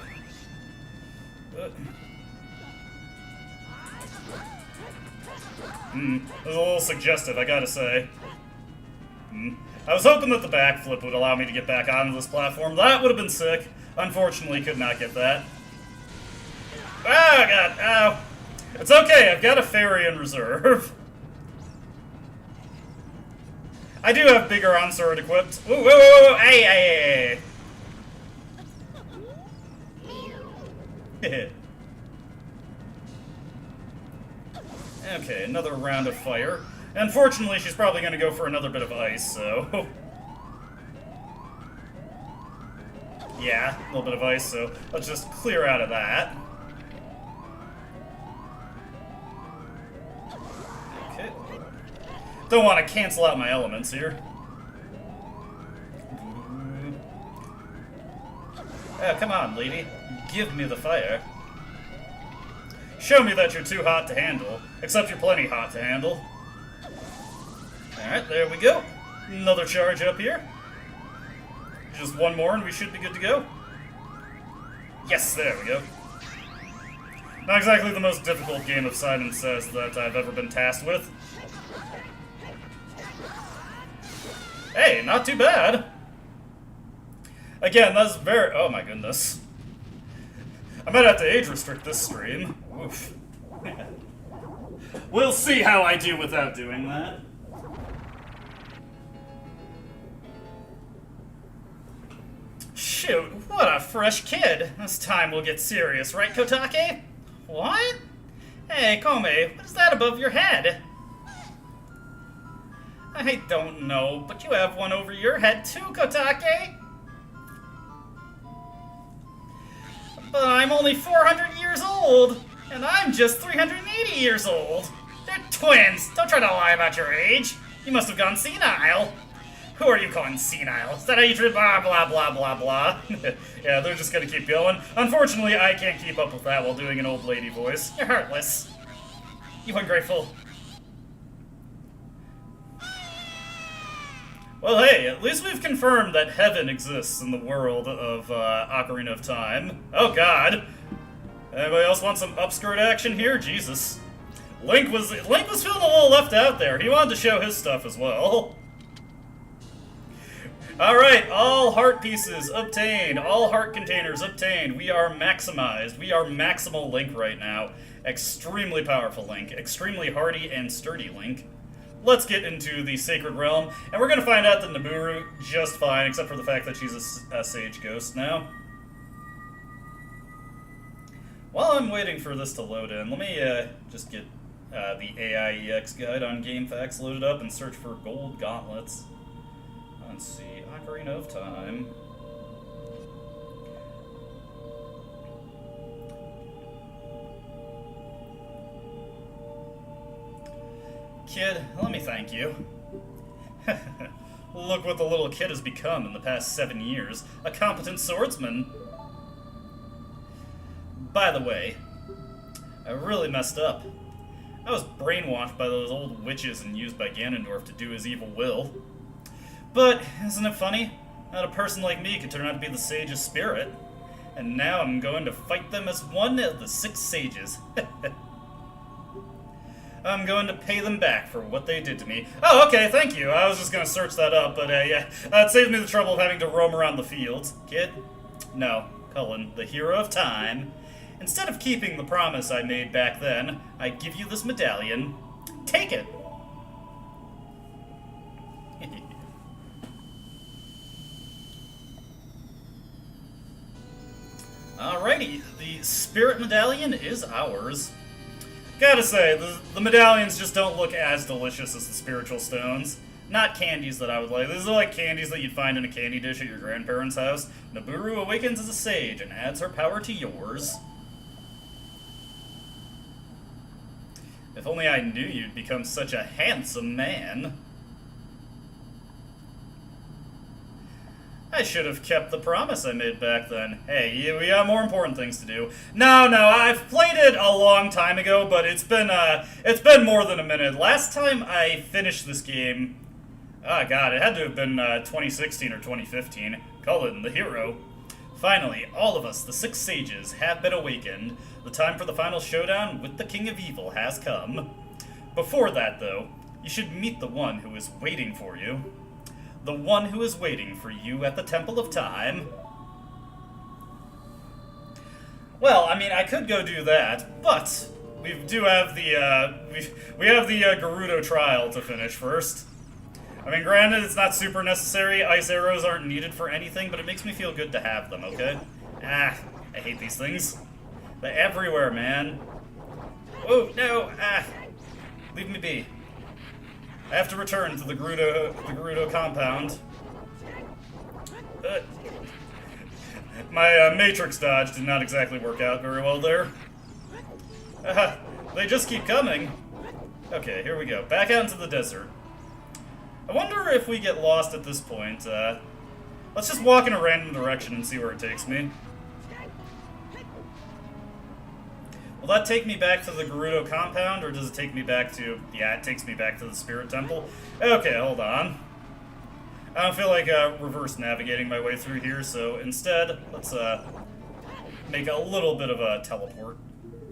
It was a little suggestive, I gotta say. I was hoping that the backflip would allow me to get back onto this platform. That would have been sick. Unfortunately, could not get that. Oh, God. Ow. It's okay. I've got a fairy in reserve. I do have bigger on-sword equipped. Whoa, whoa, whoa, whoa. Hey, hey, hey. Okay, another round of fire. Unfortunately, she's probably going to go for another bit of ice, so... yeah, a little bit of ice, so let's just clear out of that. Okay. Don't want to cancel out my elements here. Oh, come on, lady. Give me the fire. Show me that you're too hot to handle. Except you're plenty hot to handle. Alright, there we go. Another charge up here. Just one more and we should be good to go. Yes, there we go. Not exactly the most difficult game of Simon Says that I've ever been tasked with. Hey, not too bad. Again, that's very... oh my goodness. I might have to age restrict this stream. Oof. We'll see how I do without doing that. Shoot, what a fresh kid. This time we'll get serious, right, Kotake? What? Hey, Kome, what is that above your head? I don't know, but you have one over your head too, Kotake. But I'm only 400 years old, and I'm just 380 years old. They're twins. Don't try to lie about your age. You must have gone senile. Who are you calling senile? Is that how you treat blah, blah, blah, blah, blah? Yeah, they're just gonna keep going. Unfortunately, I can't keep up with that while doing an old lady voice. You're heartless. You ungrateful. Well, hey, at least we've confirmed that heaven exists in the world of Ocarina of Time. Oh, God. Anybody else want some upskirt action here? Jesus. Link was feeling a little left out there. He wanted to show his stuff as well. Alright, all heart pieces obtained. All heart containers obtained. We are maximized. We are maximal Link right now. Extremely powerful Link. Extremely hardy and sturdy Link. Let's get into the Sacred Realm, and we're going to find out that Nabooru just fine, except for the fact that she's a Sage Ghost now. While I'm waiting for this to load in, let me just get the AIEX guide on GameFAQs loaded up and search for gold gauntlets. Let's see, Ocarina of Time. Kid, let me thank you. Look what the little kid has become in the past 7 years. A competent swordsman. By the way, I really messed up. I was brainwashed by those old witches and used by Ganondorf to do his evil will. But, isn't it funny? That a person like me could turn out to be the sage's spirit. And now I'm going to fight them as one of the 6 sages. I'm going to pay them back for what they did to me. Oh, okay, thank you. I was just going to search that up, but yeah. It saves me the trouble of having to roam around the fields. Kid? No. Cullen, the hero of time. Instead of keeping the promise I made back then, I give you this medallion. Take it! Alrighty, the spirit medallion is ours. Gotta say, the medallions just don't look as delicious as the spiritual stones. Not candies that I would like. These are like candies that you'd find in a candy dish at your grandparents' house. Nabooru awakens as a sage and adds her power to yours. If only I knew you'd become such a handsome man. I should have kept the promise I made back then. Hey, we have more important things to do. No, I've played it a long time ago, but it's been more than a minute. Last time I finished this game, oh god, it had to have been 2016 or 2015. Cullen, the hero. Finally, all of us, the 6 sages, have been awakened. The time for the final showdown with the King of Evil has come. Before that, though, you should meet the one who is waiting for you. The one who is waiting for you at the Temple of Time. Well, I mean, I could go do that, but we do have the, we have the Gerudo trial to finish first. I mean, granted, it's not super necessary. Ice arrows aren't needed for anything, but it makes me feel good to have them, okay? Ah, I hate these things. They're everywhere, man. Oh, no, ah. Leave me be. I have to return to the Gerudo compound. My Matrix dodge did not exactly work out very well there. They just keep coming. Okay, here we go. Back out into the desert. I wonder if we get lost at this point. Let's just walk in a random direction and see where it takes me. Will that take me back to the Gerudo compound, or does it take me back to... Yeah, it takes me back to the Spirit Temple. Okay, hold on. I don't feel like reverse navigating my way through here, so instead, let's make a little bit of a teleport.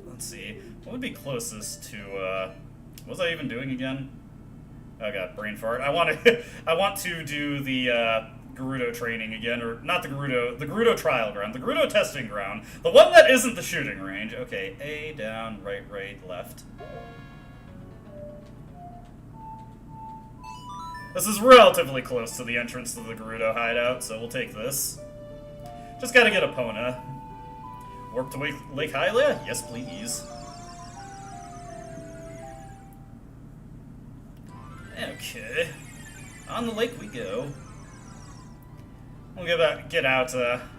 Let's see. What would be closest to... what was I even doing again? Oh god, brain fart. I want to do the Gerudo training again, or not the Gerudo trial ground, the Gerudo testing ground, the one that isn't the shooting range. Okay, A, down, right, left. This is relatively close to the entrance to the Gerudo hideout, so we'll take this. Just gotta get Epona. Warp to Lake Hylia? Yes, please. Okay. On the lake we go. We'll get out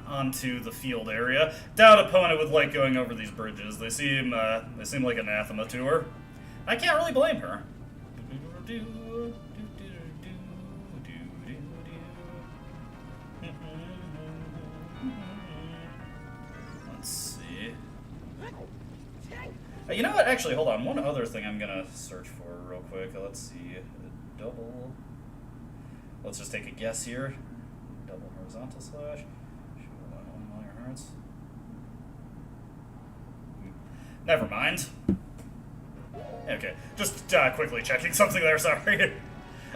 onto the field area. Doubt Epona would like going over these bridges. They seem like anathema to her. I can't really blame her. Let's see. You know what? Actually, hold on. One other thing I'm gonna search for real quick. Let's see. Double. Let's just take a guess here. Double horizontal slash. All your hearts. Never mind. Okay, just quickly checking something there. Sorry.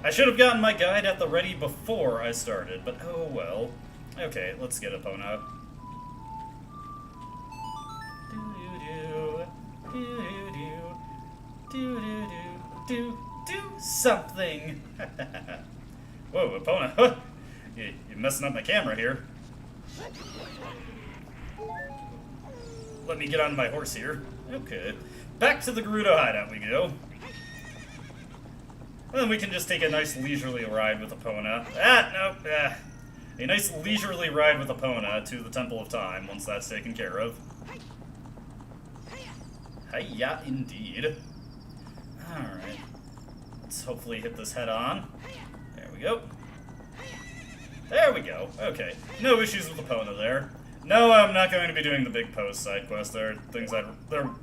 I should have gotten my guide at the ready before I started, but oh well. Okay, let's get Epona. Do something. Whoa, Epona. You're messing up my camera here. Let me get on my horse here. Okay. Back to the Gerudo hideout we go. And then we can just take a nice leisurely ride with Epona. A nice leisurely ride with Epona to the Temple of Time once that's taken care of. Hiya, indeed. Alright. Let's hopefully hit this head on. There we go. There we go. Okay. No issues with Epona there. No, I'm not going to be doing the big post side quest. There are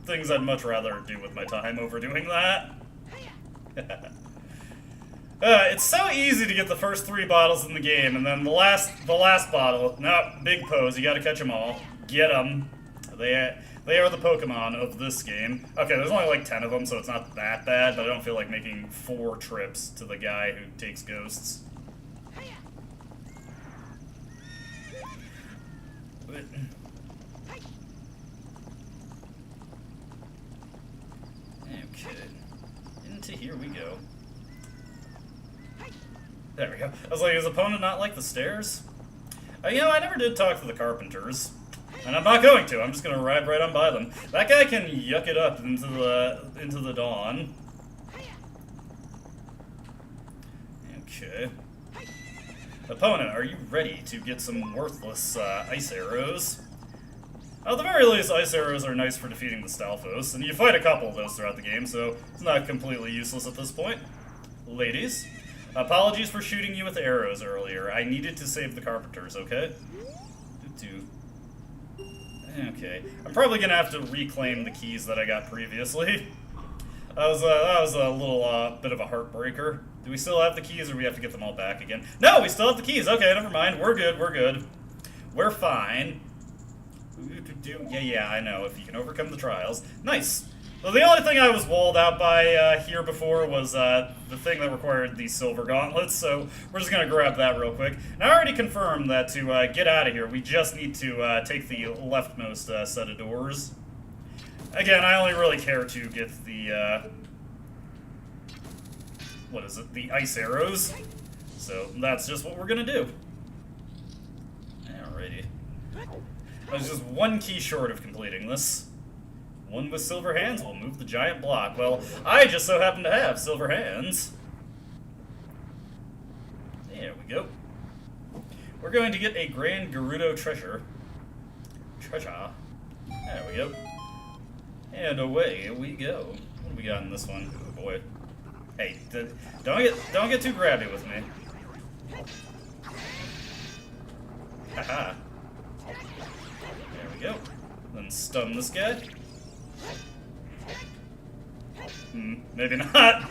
things I'd much rather do with my time over doing that. It's so easy to get the first 3 bottles in the game, and then the last bottle. No, big pose. You got to catch them all. Get them. They are the Pokemon of this game. Okay, there's only like 10 of them, so it's not that bad. But I don't feel like making 4 trips to the guy who takes ghosts. Okay. Into here we go. There we go. I was like, is Epona not like the stairs? You know, I never did talk to the carpenters. And I'm not going to. I'm just going to ride right on by them. That guy can yuck it up into the dawn. Okay. Epona, are you ready to get some worthless ice arrows? At the very least, ice arrows are nice for defeating the Stalfos, and you fight a couple of those throughout the game, so it's not completely useless at this point. Ladies, apologies for shooting you with arrows earlier. I needed to save the carpenters, okay? Okay. I'm probably gonna have to reclaim the keys that I got previously. That was a little bit of a heartbreaker. Do we still have the keys, or do we have to get them all back again? No, we still have the keys. Okay, never mind. We're good. We're good. We're fine. Yeah, I know. If you can overcome the trials. Nice. So the only thing I was walled out by here before was the thing that required the silver gauntlets, so we're just going to grab that real quick. And I already confirmed that to get out of here, we just need to take the leftmost set of doors. Again, I only really care to get the, what is it, the ice arrows. So that's just what we're going to do. Alrighty. I was just one key short of completing this. One with silver hands will move the giant block. Well, I just so happen to have silver hands. There we go. We're going to get a Grand Gerudo treasure. Treasure. There we go. And away we go. What do we got in this one? Oh boy. Hey, don't get too grabby with me. Haha. There we go. Then stun this guy. Maybe not.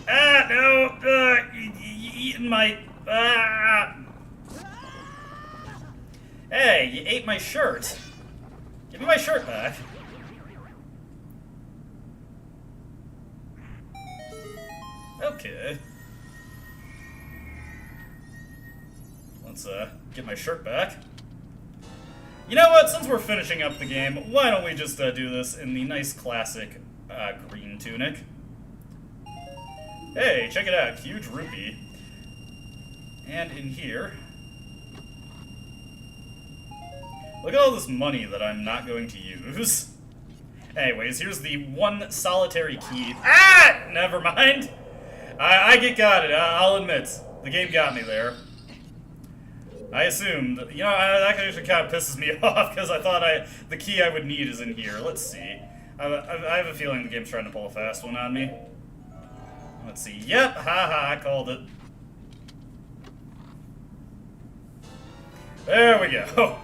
Ah, no! Eating my... Ah! Hey, you ate my shirt. Give me my shirt back. Okay. Let's, get my shirt back. You know what? Since we're finishing up the game, why don't we just do this in the nice classic green tunic? Hey, check it out. Huge rupee. And in here... Look at all this money that I'm not going to use. Anyways, here's the one solitary key. Ah! Never mind. I got it. I'll admit. The game got me there. I assumed, you know, that actually kind of pisses me off because I thought the key I would need is in here. Let's see. I have a feeling the game's trying to pull a fast one on me. Let's see. Yep, haha, I called it. There we go.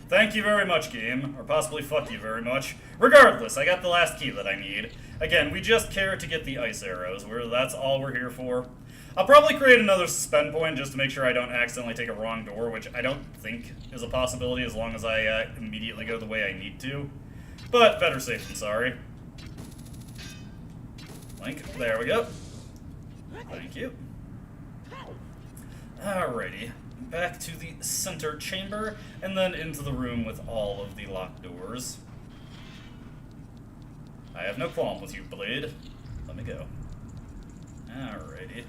Thank you very much, game. Or possibly fuck you very much. Regardless, I got the last key that I need. Again, we just care to get the ice arrows. That's all we're here for. I'll probably create another suspend point just to make sure I don't accidentally take a wrong door, which I don't think is a possibility as long as I immediately go the way I need to. But better safe than sorry. Link, there we go. Thank you. Alrighty. Back to the center chamber, and then into the room with all of the locked doors. I have no qualm with you, Blade. Let me go. Alrighty.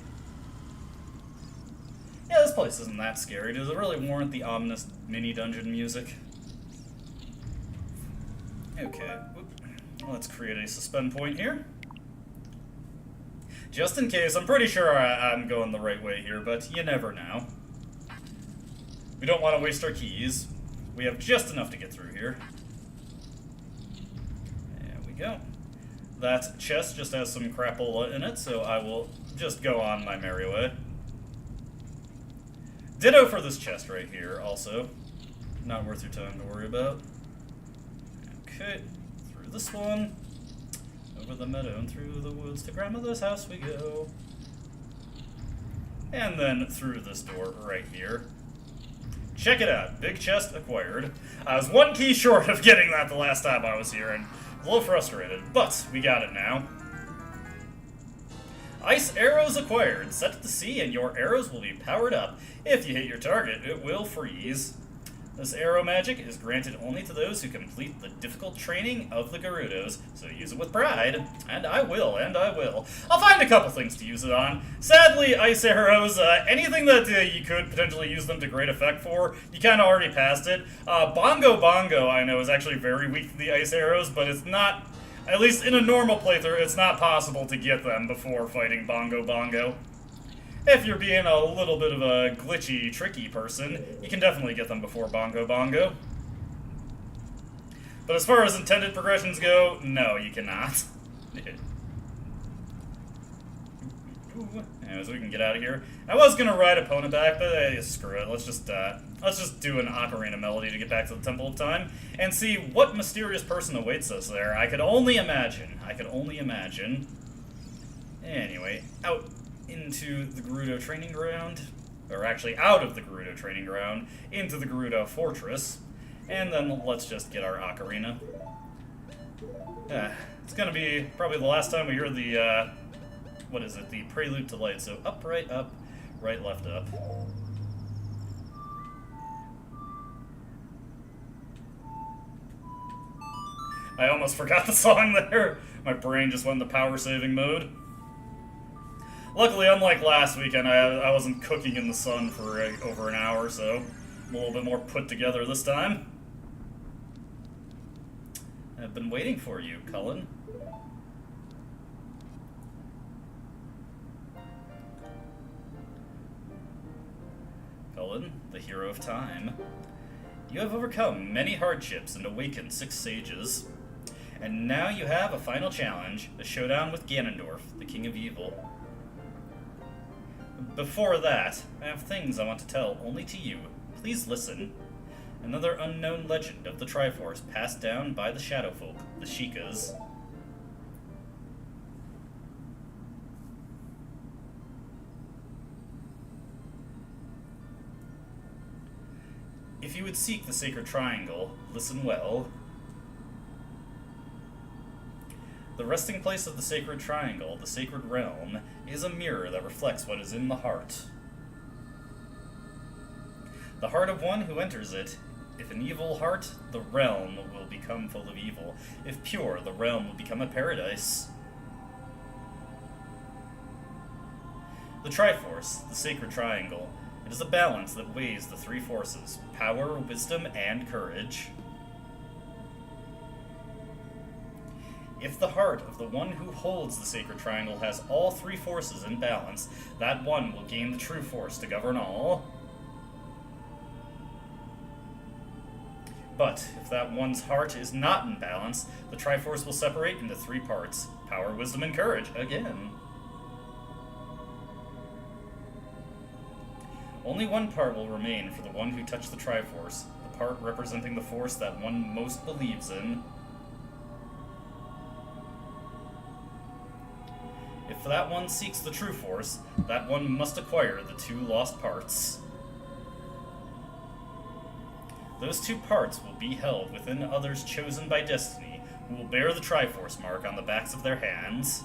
Yeah, this place isn't that scary. Does it really warrant the ominous mini-dungeon music? Okay. Let's create a suspend point here. Just in case, I'm pretty sure I'm going the right way here, but you never know. We don't want to waste our keys. We have just enough to get through here. There we go. That chest just has some crapola in it, so I will just go on my merry way. Ditto for this chest right here, also. Not worth your time to worry about. Okay, through this one. Over the meadow and through the woods to grandmother's house we go. And then through this door right here. Check it out. Big chest acquired. I was one key short of getting that the last time I was here, and a little frustrated, but we got it now. Ice arrows acquired. Set to the sea, and your arrows will be powered up. If you hit your target, it will freeze. This arrow magic is granted only to those who complete the difficult training of the Gerudos, so use it with pride. And I will, and I will. I'll find a couple things to use it on. Sadly, ice arrows, anything that you could potentially use them to great effect for, you kind of already passed it. Bongo Bongo, I know, is actually very weak to the ice arrows, but it's not, at least in a normal playthrough, it's not possible to get them before fighting Bongo Bongo. If you're being a little bit of a glitchy, tricky person, you can definitely get them before Bongo Bongo. But as far as intended progressions go, no, you cannot. Anyways, we can get out of here. I was gonna ride Epona back, but screw it. Let's just do an Ocarina melody to get back to the Temple of Time and see what mysterious person awaits us there. I could only imagine. Anyway, out into the Gerudo Training Ground, or actually out of the Gerudo Training Ground, into the Gerudo Fortress, and then let's just get our Ocarina. It's gonna be probably the last time we hear the, what is it? The Prelude to Light. So up, right, left, up. I almost forgot the song there. My brain just went into power saving mode. Luckily, unlike last weekend, I wasn't cooking in the sun for over an hour, so I'm a little bit more put together this time. I've been waiting for you, Cullen. Cullen, the hero of time. You have overcome many hardships and awakened 6 sages. And now you have a final challenge, a showdown with Ganondorf, the King of Evil. Before that, I have things I want to tell only to you. Please listen. Another unknown legend of the Triforce passed down by the Shadowfolk, the Sheikahs. If you would seek the Sacred Triangle, listen well. The resting place of the Sacred Triangle, the Sacred Realm, is a mirror that reflects what is in the heart. The heart of one who enters it. If an evil heart, the realm will become full of evil. If pure, the realm will become a paradise. The Triforce, the Sacred Triangle. It is a balance that weighs the 3 forces: power, wisdom, and courage. If the heart of the one who holds the Sacred Triangle has all 3 forces in balance, that one will gain the true force to govern all. But if that one's heart is not in balance, the Triforce will separate into 3 parts: power, wisdom, and courage, again. Only one part will remain for the one who touched the Triforce, the part representing the force that one most believes in. If that one seeks the true force, that one must acquire the 2 lost parts. Those 2 parts will be held within others chosen by destiny, who will bear the Triforce mark on the backs of their hands.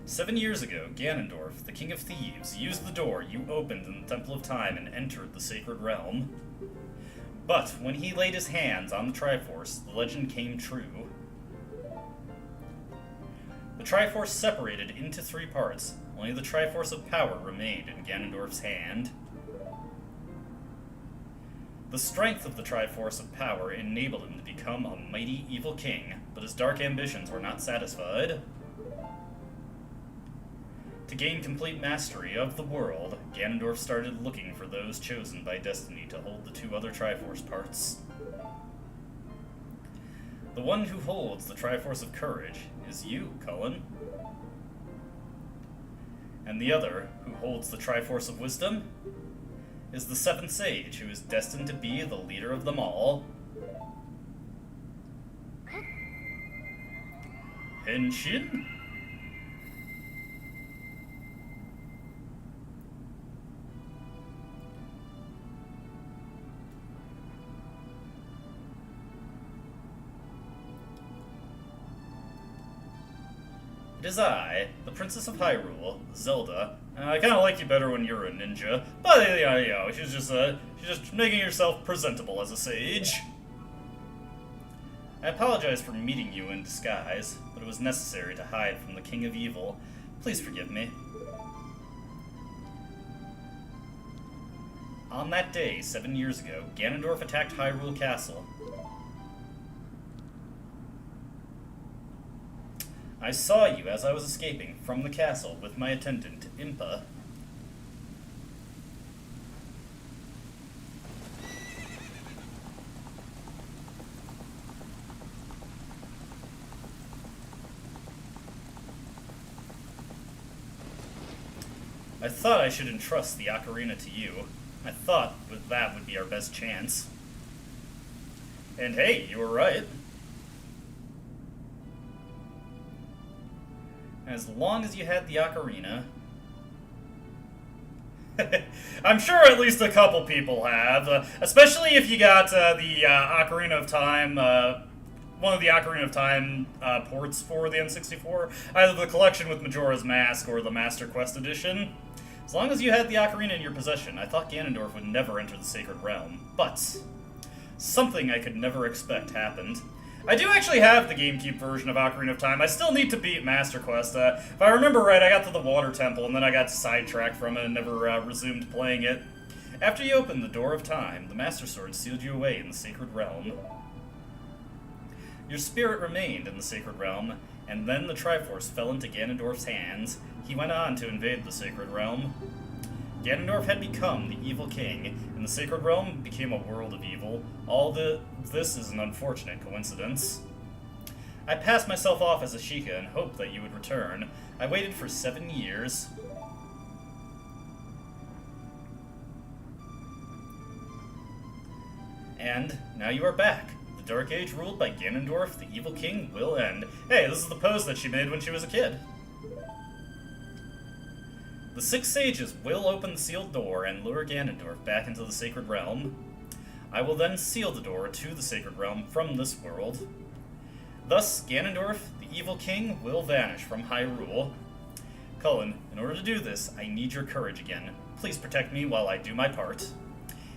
"7 years ago, Ganondorf, the King of Thieves, used the door you opened in the Temple of Time and entered the Sacred Realm. But when he laid his hands on the Triforce, the legend came true. The Triforce separated into 3 parts. Only the Triforce of Power remained in Ganondorf's hand. The strength of the Triforce of Power enabled him to become a mighty evil king, but his dark ambitions were not satisfied. To gain complete mastery of the world, Ganondorf started looking for those chosen by destiny to hold the 2 other Triforce parts. The one who holds the Triforce of Courage is you, Cullen. And the other, who holds the Triforce of Wisdom, is the 7th Sage, who is destined to be the leader of them all. Henshin? It is I, the Princess of Hyrule, Zelda. I kind of like you better when you're a ninja, but yeah, she's just making herself presentable as a sage. I apologize for meeting you in disguise, but it was necessary to hide from the King of Evil. Please forgive me. On that day, 7 years ago, Ganondorf attacked Hyrule Castle. I saw you as I was escaping from the castle with my attendant, Impa. I thought I should entrust the Ocarina to you. I thought that would be our best chance. And hey, you were right. As long as you had the Ocarina, I'm sure at least a couple people have, especially if you got the Ocarina of Time, one of the Ocarina of Time ports for the N64, either the collection with Majora's Mask or the Master Quest Edition. As long as you had the Ocarina in your possession, I thought Ganondorf would never enter the Sacred Realm, but something I could never expect happened. I do actually have the GameCube version of Ocarina of Time. I still need to beat Master Quest. If I remember right, I got to the Water Temple, and then I got sidetracked from it and never resumed playing it. After you opened the Door of Time, the Master Sword sealed you away in the Sacred Realm. Your spirit remained in the Sacred Realm, and then the Triforce fell into Ganondorf's hands. He went on to invade the Sacred Realm. Ganondorf had become the evil king, and the Sacred Realm became a world of evil. This is an unfortunate coincidence. I passed myself off as a Sheikah and hoped that you would return. I waited for 7 years. And now you are back. The Dark Age ruled by Ganondorf, the evil king, will end. Hey, this is the pose that she made when she was a kid. The 6 sages will open the sealed door and lure Ganondorf back into the Sacred Realm. I will then seal the door to the Sacred Realm from this world. Thus, Ganondorf, the evil king, will vanish from Hyrule. Cullen, in order to do this, I need your courage again. Please protect me while I do my part.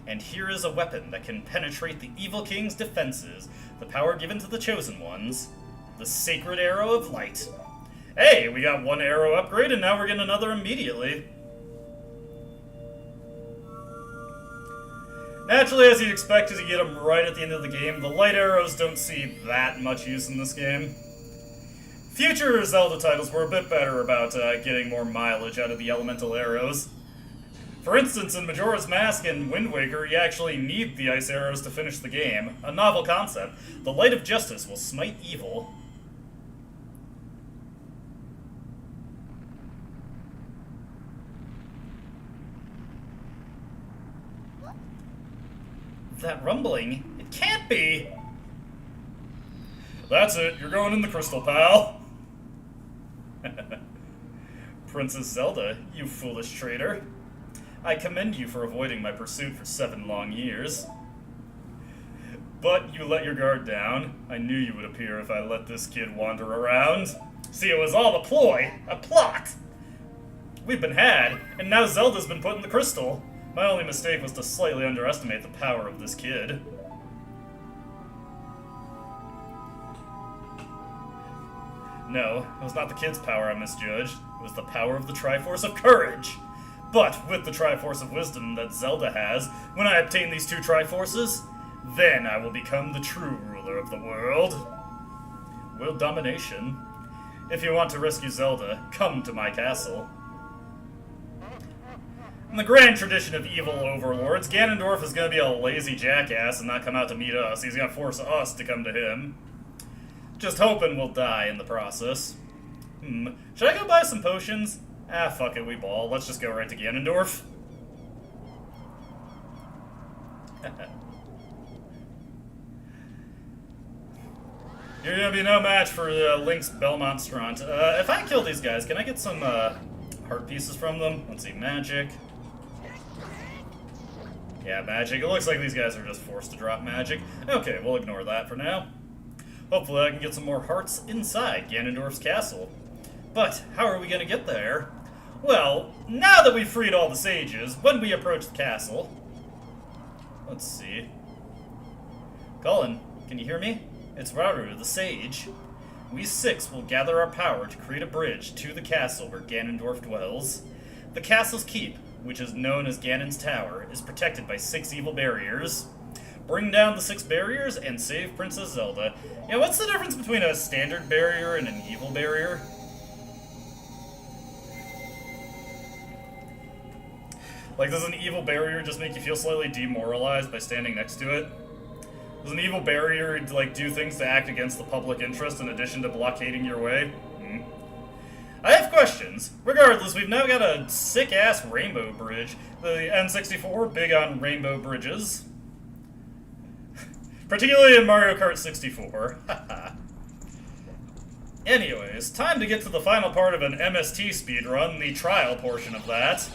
And here is a weapon that can penetrate the evil king's defenses, the power given to the Chosen Ones, the Sacred Arrow of Light. Hey, we got 1 arrow upgrade, and now we're getting another immediately. Naturally, as you'd expect, as you get them right at the end of the game, the light arrows don't see that much use in this game. Future Zelda titles were a bit better about getting more mileage out of the elemental arrows. For instance, in Majora's Mask and Wind Waker, you actually need the ice arrows to finish the game. A novel concept. The light of justice will smite evil. That rumbling? It can't be! That's it, you're going in the crystal, pal. Princess Zelda, you foolish traitor. I commend you for avoiding my pursuit for 7 long years. But you let your guard down. I knew you would appear if I let this kid wander around. See, it was all a ploy, a plot. We've been had, and now Zelda's been put in the crystal. My only mistake was to slightly underestimate the power of this kid. No, it was not the kid's power I misjudged. It was the power of the Triforce of Courage. But with the Triforce of Wisdom that Zelda has, when I obtain these 2 Triforces, then I will become the true ruler of the world. World domination. If you want to rescue Zelda, come to my castle. In the grand tradition of evil overlords, Ganondorf is going to be a lazy jackass and not come out to meet us. He's going to force us to come to him. Just hoping we'll die in the process. Should I go buy some potions? Ah, fuck it, we ball. Let's just go right to Ganondorf. You're going to be no match for Link's Belmonstrant. If I kill these guys, can I get some heart pieces from them? Let's see, magic. Yeah, magic. It looks like these guys are just forced to drop magic. Okay, we'll ignore that for now. Hopefully I can get some more hearts inside Ganondorf's castle. But how are we going to get there? Well, now that we've freed all the sages, when we approach the castle... Let's see. Colin, can you hear me? It's Rauru, the sage. We 6 will gather our power to create a bridge to the castle where Ganondorf dwells. The castle's keep, which is known as Ganon's Tower, is protected by 6 evil barriers. Bring down the 6 barriers and save Princess Zelda. Yeah, what's the difference between a standard barrier and an evil barrier? Like, does an evil barrier just make you feel slightly demoralized by standing next to it? Does an evil barrier, like, do things to act against the public interest in addition to blockading your way? I have questions. Regardless, we've now got a sick-ass rainbow bridge. The N64, big on rainbow bridges. Particularly in Mario Kart 64. Anyways, time to get to the final part of an MST speedrun, the trial portion of that.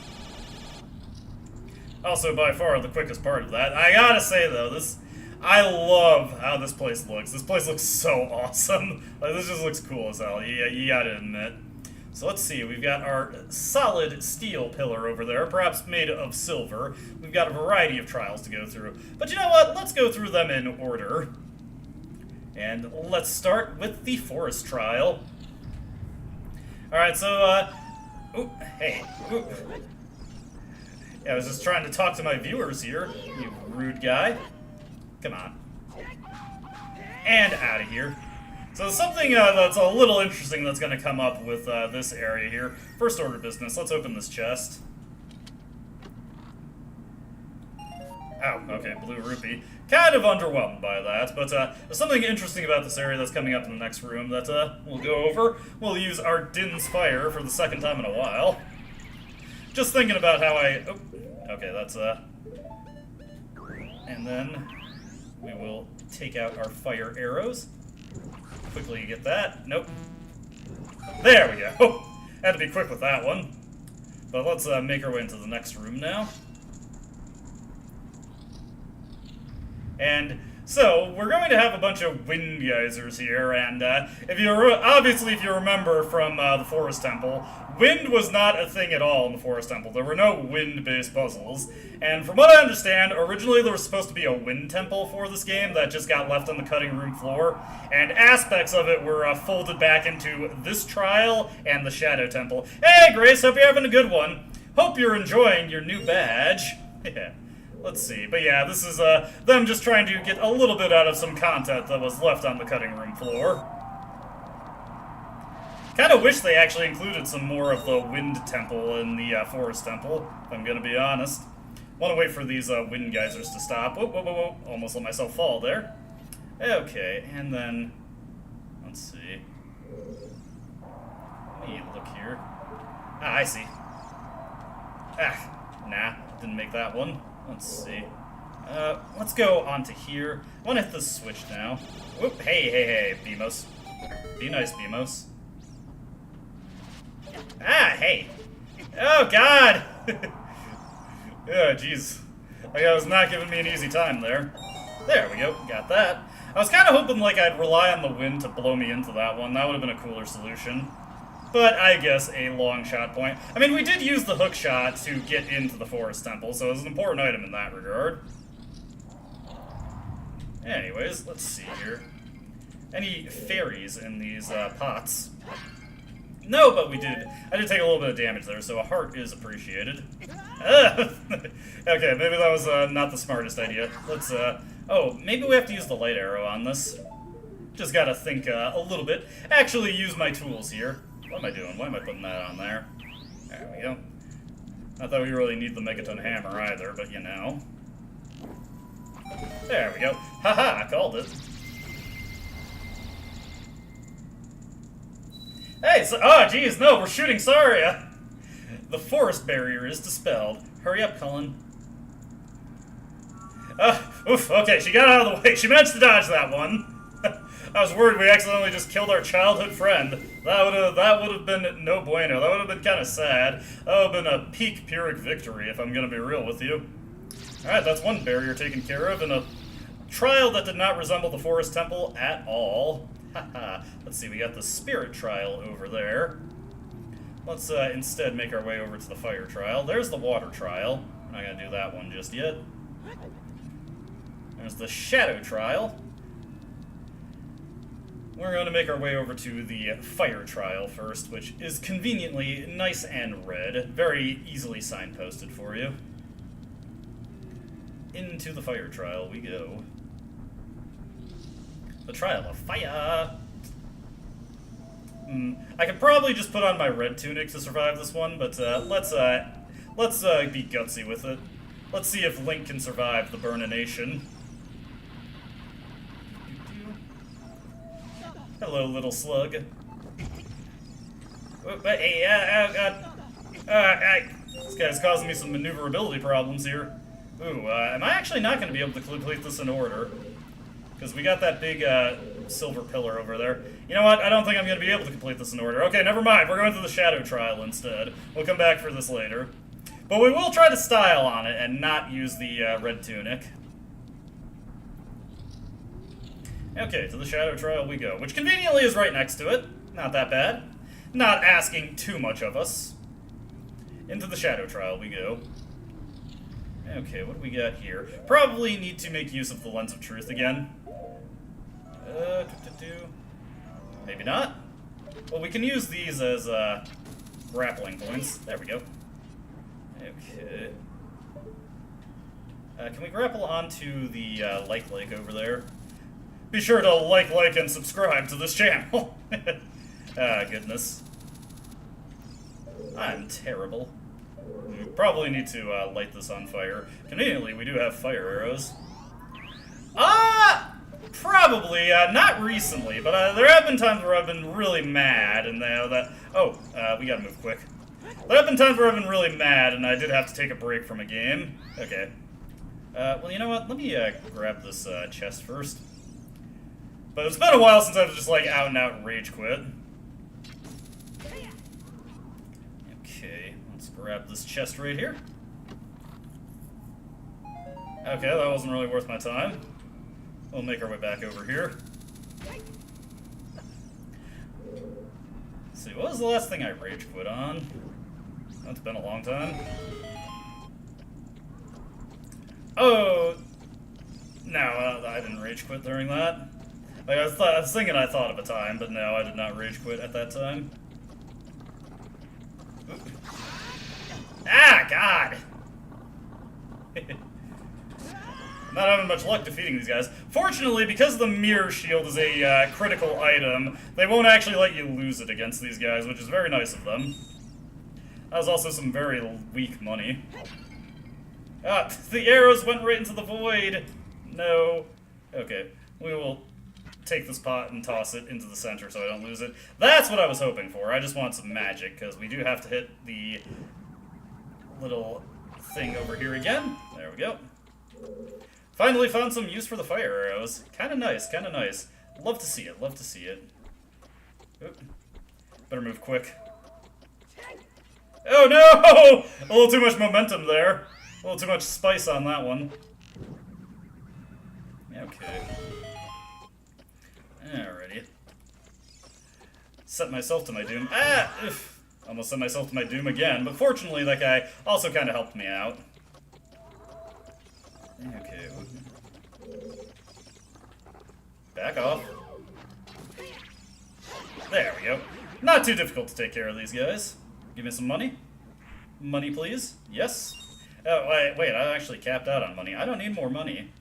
Also, by far, the quickest part of that. I gotta say, though, I love how this place looks. This place looks so awesome. Like, this just looks cool as hell. You gotta admit. So let's see, we've got our solid steel pillar over there, perhaps made of silver. We've got a variety of trials to go through. But you know what? Let's go through them in order. And let's start with the forest trial. Alright, so, ooh, hey. Ooh. Yeah, I was just trying to talk to my viewers here, you rude guy. Come on. And out of here. So something that's a little interesting that's going to come up with this area here. First order business. Let's open this chest. Oh, okay, blue rupee. Kind of underwhelmed by that, but there's something interesting about this area that's coming up in the next room that we'll go over. We'll use our Din's Fire for the second time in a while. Just thinking about how I... Oh, okay, that's... And then we will take out our fire arrows. Quickly get that. Nope. There we go. Had to be quick with that one. But let's make our way into the next room now. And so, we're going to have a bunch of wind geysers here, and if you remember from the Forest Temple, wind was not a thing at all in the Forest Temple. There were no wind-based puzzles, and from what I understand, originally there was supposed to be a wind temple for this game that just got left on the cutting room floor, and aspects of it were folded back into this trial and the Shadow Temple. Hey, Grace, hope you're having a good one. Hope you're enjoying your new badge. Yeah. Let's see, but yeah, this is them just trying to get a little bit out of some content that was left on the cutting room floor. Kind of wish they actually included some more of the Wind Temple in the Forest Temple, if I'm gonna be honest. Want to wait for these wind geysers to stop. Whoa, whoa, whoa, whoa. Almost let myself fall there. Okay, and then, let's see. Let me look here. Ah, I see. Ah, nah, didn't make that one. Let's see. Let's go onto here. I want to hit this switch now. Whoop, hey, Beamos. Be nice, Beamos. Ah, hey. Oh, God! Oh, jeez. Like, I was not giving me an easy time there. There we go, got that. I was kind of hoping, like, I'd rely on the wind to blow me into that one. That would have been a cooler solution. But I guess a long shot point. I mean, we did use the hook shot to get into the Forest Temple, so it was an important item in that regard. Anyways, let's see here. Any fairies in these pots? No, but we did. I did take a little bit of damage there, so a heart is appreciated. Okay, maybe that was not the smartest idea. Let's, oh, maybe we have to use the light arrow on this. Just gotta think a little bit. Actually use my tools here. What am I doing? Why am I putting that on there? There we go. Not that we really need the Megaton Hammer either, but you know. There we go. Haha, I called it. Hey, so, oh geez, no, we're shooting Saria. The forest barrier is dispelled. Hurry up, Cullen. Oof, okay, she got out of the way. She managed to dodge that one. I was worried we accidentally just killed our childhood friend. That would have been no bueno. That would have been kind of sad. That would have been a peak Pyrrhic victory, if I'm going to be real with you. Alright, that's one barrier taken care of in a trial that did not resemble the Forest Temple at all. Haha. Let's see, we got the Spirit Trial over there. Let's instead make our way over to the Fire Trial. There's the Water Trial. I'm not going to do that one just yet. There's the Shadow Trial. We're going to make our way over to the Fire Trial first, which is conveniently nice and red. Very easily signposted for you. Into the Fire Trial we go. The Trial of Fire! I could probably just put on my red tunic to survive this one, but let's be gutsy with it. Let's see if Link can survive the Burnination. Hello, little slug. Hey, this guy's causing me some maneuverability problems here. Ooh, am I actually not going to be able to complete this in order? Because we got that big silver pillar over there. You know what? I don't think I'm going to be able to complete this in order. Okay, never mind. We're going to the Shadow Trial instead. We'll come back for this later. But we will try to style on it and not use the red tunic. Okay, to the Shadow Trial we go, which conveniently is right next to it. Not that bad. Not asking too much of us. Into the Shadow Trial we go. Okay, what do we got here? Probably need to make use of the Lens of Truth again. Maybe not. Well, we can use these as grappling points. There we go. Okay. Can we grapple onto the like over there? Be sure to like, and subscribe to this channel. Ah, goodness. I'm terrible. We probably need to light this on fire. Conveniently, we do have fire arrows. Probably. Not recently, but there have been times where I've been really mad, and we gotta move quick. There have been times where I've been really mad, and I did have to take a break from a game. Okay. Well, you know what? Let me grab this chest first. But it's been a while since I've just, like, out-and-out rage quit. Okay, let's grab this chest right here. Okay, that wasn't really worth my time. We'll make our way back over here. Let's see, what was the last thing I rage quit on? That's been a long time. Oh! No, I didn't rage quit during that. Like, I was thinking I thought of a time, but no, I did not rage quit at that time. Ah, God! Not having much luck defeating these guys. Fortunately, because the mirror shield is a critical item, they won't actually let you lose it against these guys, which is very nice of them. That was also some very weak money. Ah, the arrows went right into the void! No. Okay, we will take this pot and toss it into the center so I don't lose it. That's what I was hoping for. I just want some magic, because we do have to hit the little thing over here again. There we go. Finally found some use for the fire arrows. Kinda nice, kinda nice. Love to see it, love to see it. Oop. Better move quick. Oh no! A little too much momentum there. A little too much spice on that one. Okay. Alrighty. Set myself to my doom. Ah! Oof. Almost set myself to my doom again, but fortunately that guy also kind of helped me out. Okay. Back off. There we go. Not too difficult to take care of these guys. Give me some money. Money, please. Yes. Oh, wait, I actually capped out on money. I don't need more money.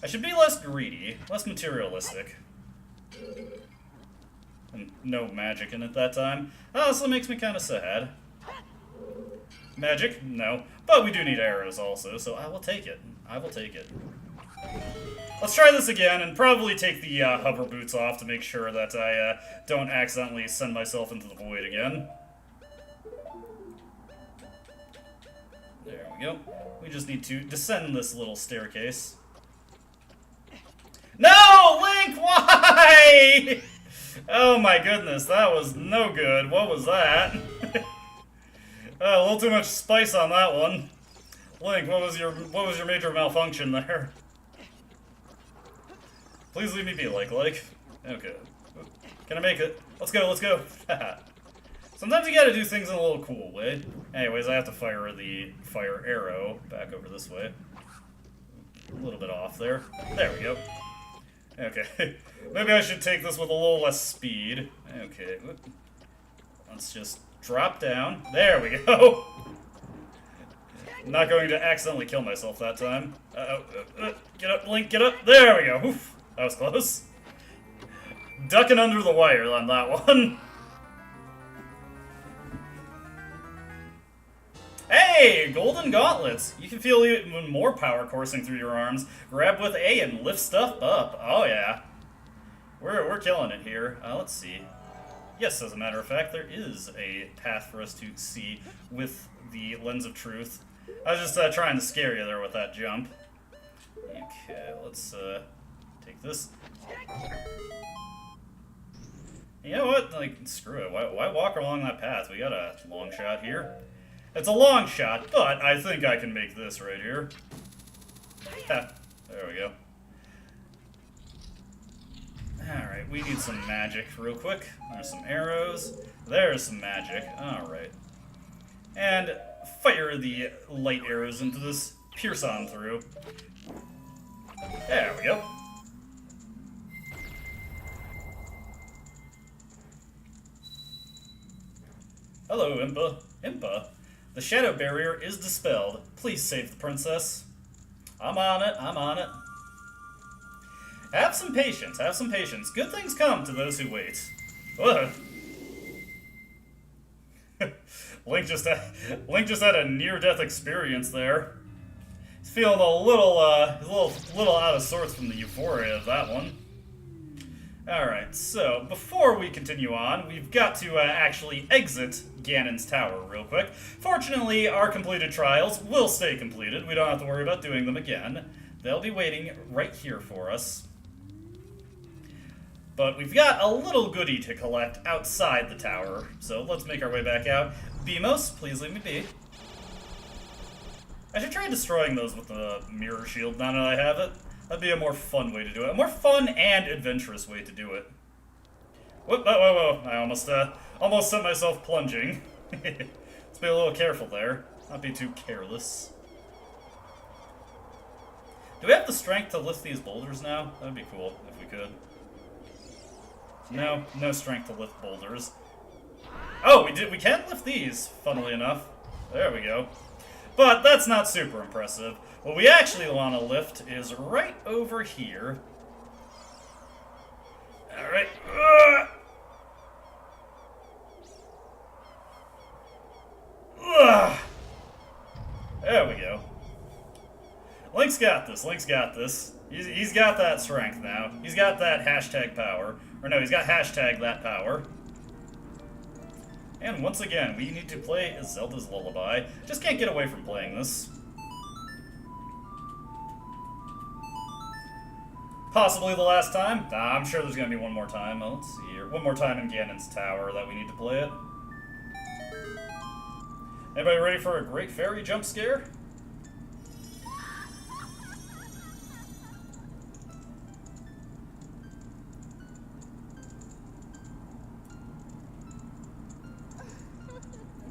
I should be less greedy, less materialistic. And no magic in it that time. That also makes me kind of sad. Magic? No. But we do need arrows also, so I will take it. I will take it. Let's try this again and probably take the hover boots off to make sure that I don't accidentally send myself into the void again. There we go. We just need to descend this little staircase. No! Link, why? Oh my goodness, that was no good. What was that? A little too much spice on that one. Link, what was your major malfunction there? Please leave me be, like. Okay. Can I make it? Let's go, let's go. Sometimes you gotta do things in a little cool way. Anyways, I have to fire the fire arrow back over this way. A little bit off there. There we go. Okay. Maybe I should take this with a little less speed. Okay. Let's just drop down. There we go. I'm not going to accidentally kill myself that time. Get up, Link, get up. There we go. Oof. That was close. Ducking under the wire on that one. Hey, golden gauntlets. You can feel even more power coursing through your arms. Grab with A and lift stuff up. Oh yeah. We're killing it here. Let's see. Yes, as a matter of fact, there is a path for us to see with the Lens of Truth. I was just trying to scare you there with that jump. Okay, let's take this. You know what? Like, screw it. Why walk along that path? We got a long shot here. It's a long shot, but I think I can make this right here. Ha, there we go. Alright, we need some magic real quick. There's some arrows. There's some magic. Alright. And fire the light arrows into this. Pierce on through. There we go. Hello, Impa. Impa, the shadow barrier is dispelled. Please save the princess. I'm on it, I'm on it. Have some patience, have some patience. Good things come to those who wait. Ugh. Link just had a near-death experience there. He's feeling a little out of sorts from the euphoria of that one. Alright, so before we continue on, we've got to actually exit Ganon's tower real quick. Fortunately, our completed trials will stay completed. We don't have to worry about doing them again. They'll be waiting right here for us. But we've got a little goodie to collect outside the tower, so let's make our way back out. Beamos, please leave me be. I should try destroying those with the mirror shield now that I have it. That'd be a more fun way to do it. A more fun and adventurous way to do it. Whoop, whoa, whoa, whoa. I almost sent myself plunging. Let's be a little careful there. Not be too careless. Do we have the strength to lift these boulders now? That'd be cool if we could. No, no strength to lift boulders. Oh, we can lift these, funnily enough. There we go. But that's not super impressive. What we actually want to lift is right over here. Alright. There we go. Link's got this, Link's got this. He's got that strength now. He's got that hashtag power. Or no, he's got hashtag that power. And once again, we need to play Zelda's Lullaby. Just can't get away from playing this. Possibly the last time. I'm sure there's going to be one more time. Oh, let's see here. One more time in Ganon's Tower that we need to play it. Anybody ready for a Great Fairy jump scare?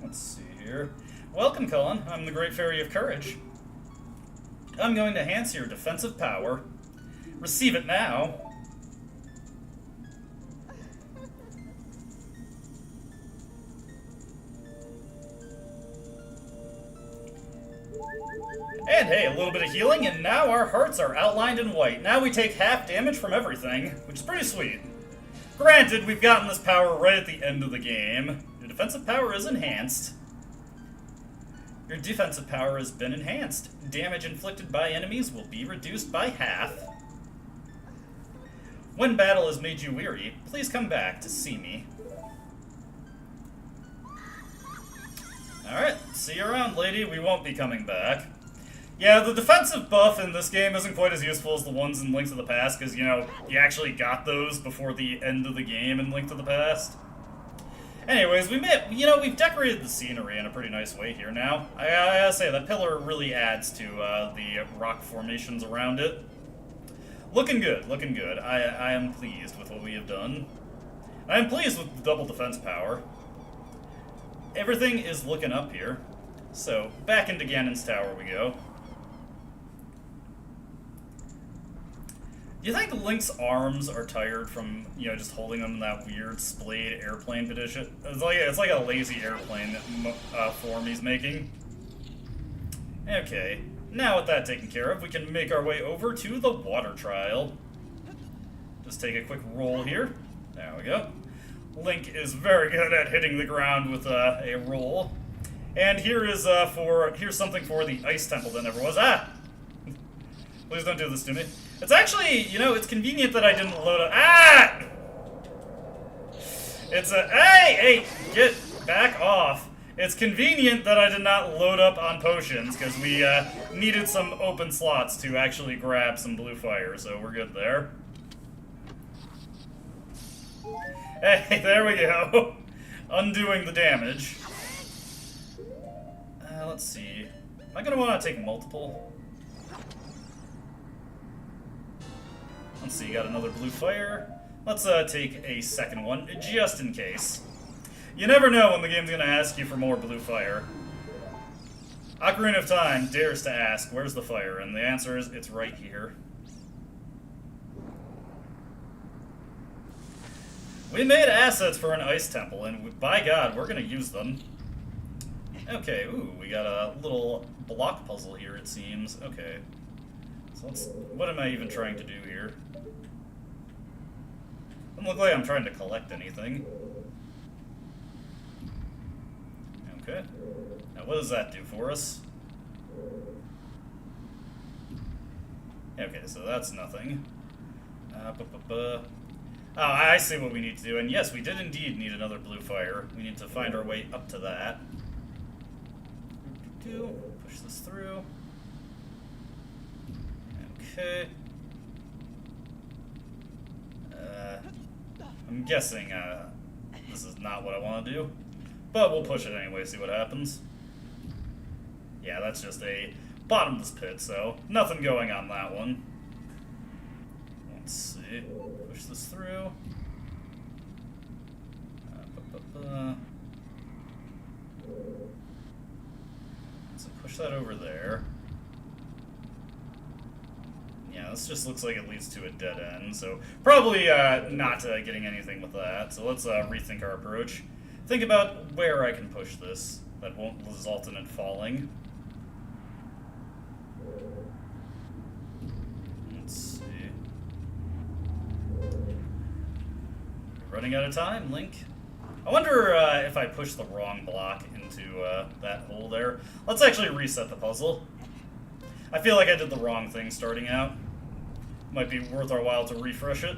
Let's see here. Welcome, Cullen. I'm the Great Fairy of Courage. I'm going to enhance your defensive power. Receive it now. And hey, a little bit of healing, and now our hearts are outlined in white. Now we take half damage from everything, which is pretty sweet. Granted, we've gotten this power right at the end of the game. Your defensive power is enhanced. Your defensive power has been enhanced. Damage inflicted by enemies will be reduced by half. When battle has made you weary, please come back to see me. Alright, see you around, lady. We won't be coming back. Yeah, the defensive buff in this game isn't quite as useful as the ones in Link to the Past, because, you know, you actually got those before the end of the game in Link to the Past. Anyways, we've decorated the scenery in a pretty nice way here now. I gotta say, that pillar really adds to the rock formations around it. Looking good, looking good. I am pleased with what we have done. I am pleased with the double defense power. Everything is looking up here. So, back into Ganon's Tower we go. Do you think Link's arms are tired from, you know, just holding them in that weird splayed airplane position? It's like a lazy airplane form he's making. Okay, now with that taken care of, we can make our way over to the water trial. Just take a quick roll here. There we go. Link is very good at hitting the ground with a roll. And here is here's something for the ice temple that never was. Ah! Please don't do this to me. It's actually, you know, it's convenient that I didn't load up. Ah! Hey, get back off. It's convenient that I did not load up on potions, because we needed some open slots to actually grab some blue fire, so we're good there. Hey, there we go. Undoing the damage. Let's see. Am I gonna want to take multiple? Let's see, got another blue fire. Let's take a second one, just in case. You never know when the game's gonna ask you for more blue fire. Ocarina of Time dares to ask, where's the fire? And the answer is, it's right here. We made assets for an ice temple, and by God, we're gonna use them. Okay, ooh, we got a little block puzzle here, it seems. Okay. So what am I even trying to do here? Doesn't look like I'm trying to collect anything. Okay. Now what does that do for us? Okay, so that's nothing. Oh, I see what we need to do. And yes, we did indeed need another blue fire. We need to find our way up to that. Push this through. Okay. I'm guessing this is not what I want to do. But we'll push it anyway, see what happens. Yeah, that's just a bottomless pit, so nothing going on that one. Let's see. Push this through. So push that over there. Yeah, this just looks like it leads to a dead end, so probably not getting anything with that. So let's rethink our approach. Think about where I can push this that won't result in it falling. Let's see. Running out of time, Link. I wonder if I push the wrong block into that hole there. Let's actually reset the puzzle. I feel like I did the wrong thing starting out. Might be worth our while to refresh it.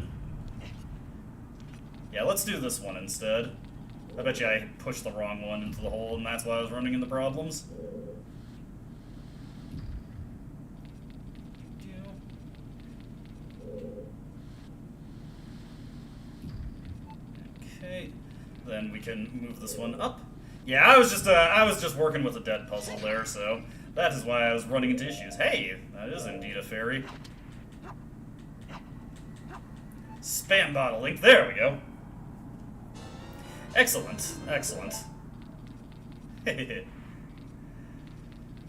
Yeah, let's do this one instead. I bet you I pushed the wrong one into the hole, and that's why I was running into problems. Okay, then we can move this one up. Yeah, I was just working with a dead puzzle there, so that is why I was running into issues. Hey, that is indeed a fairy. Spam bottle link. There we go. Excellent, excellent. What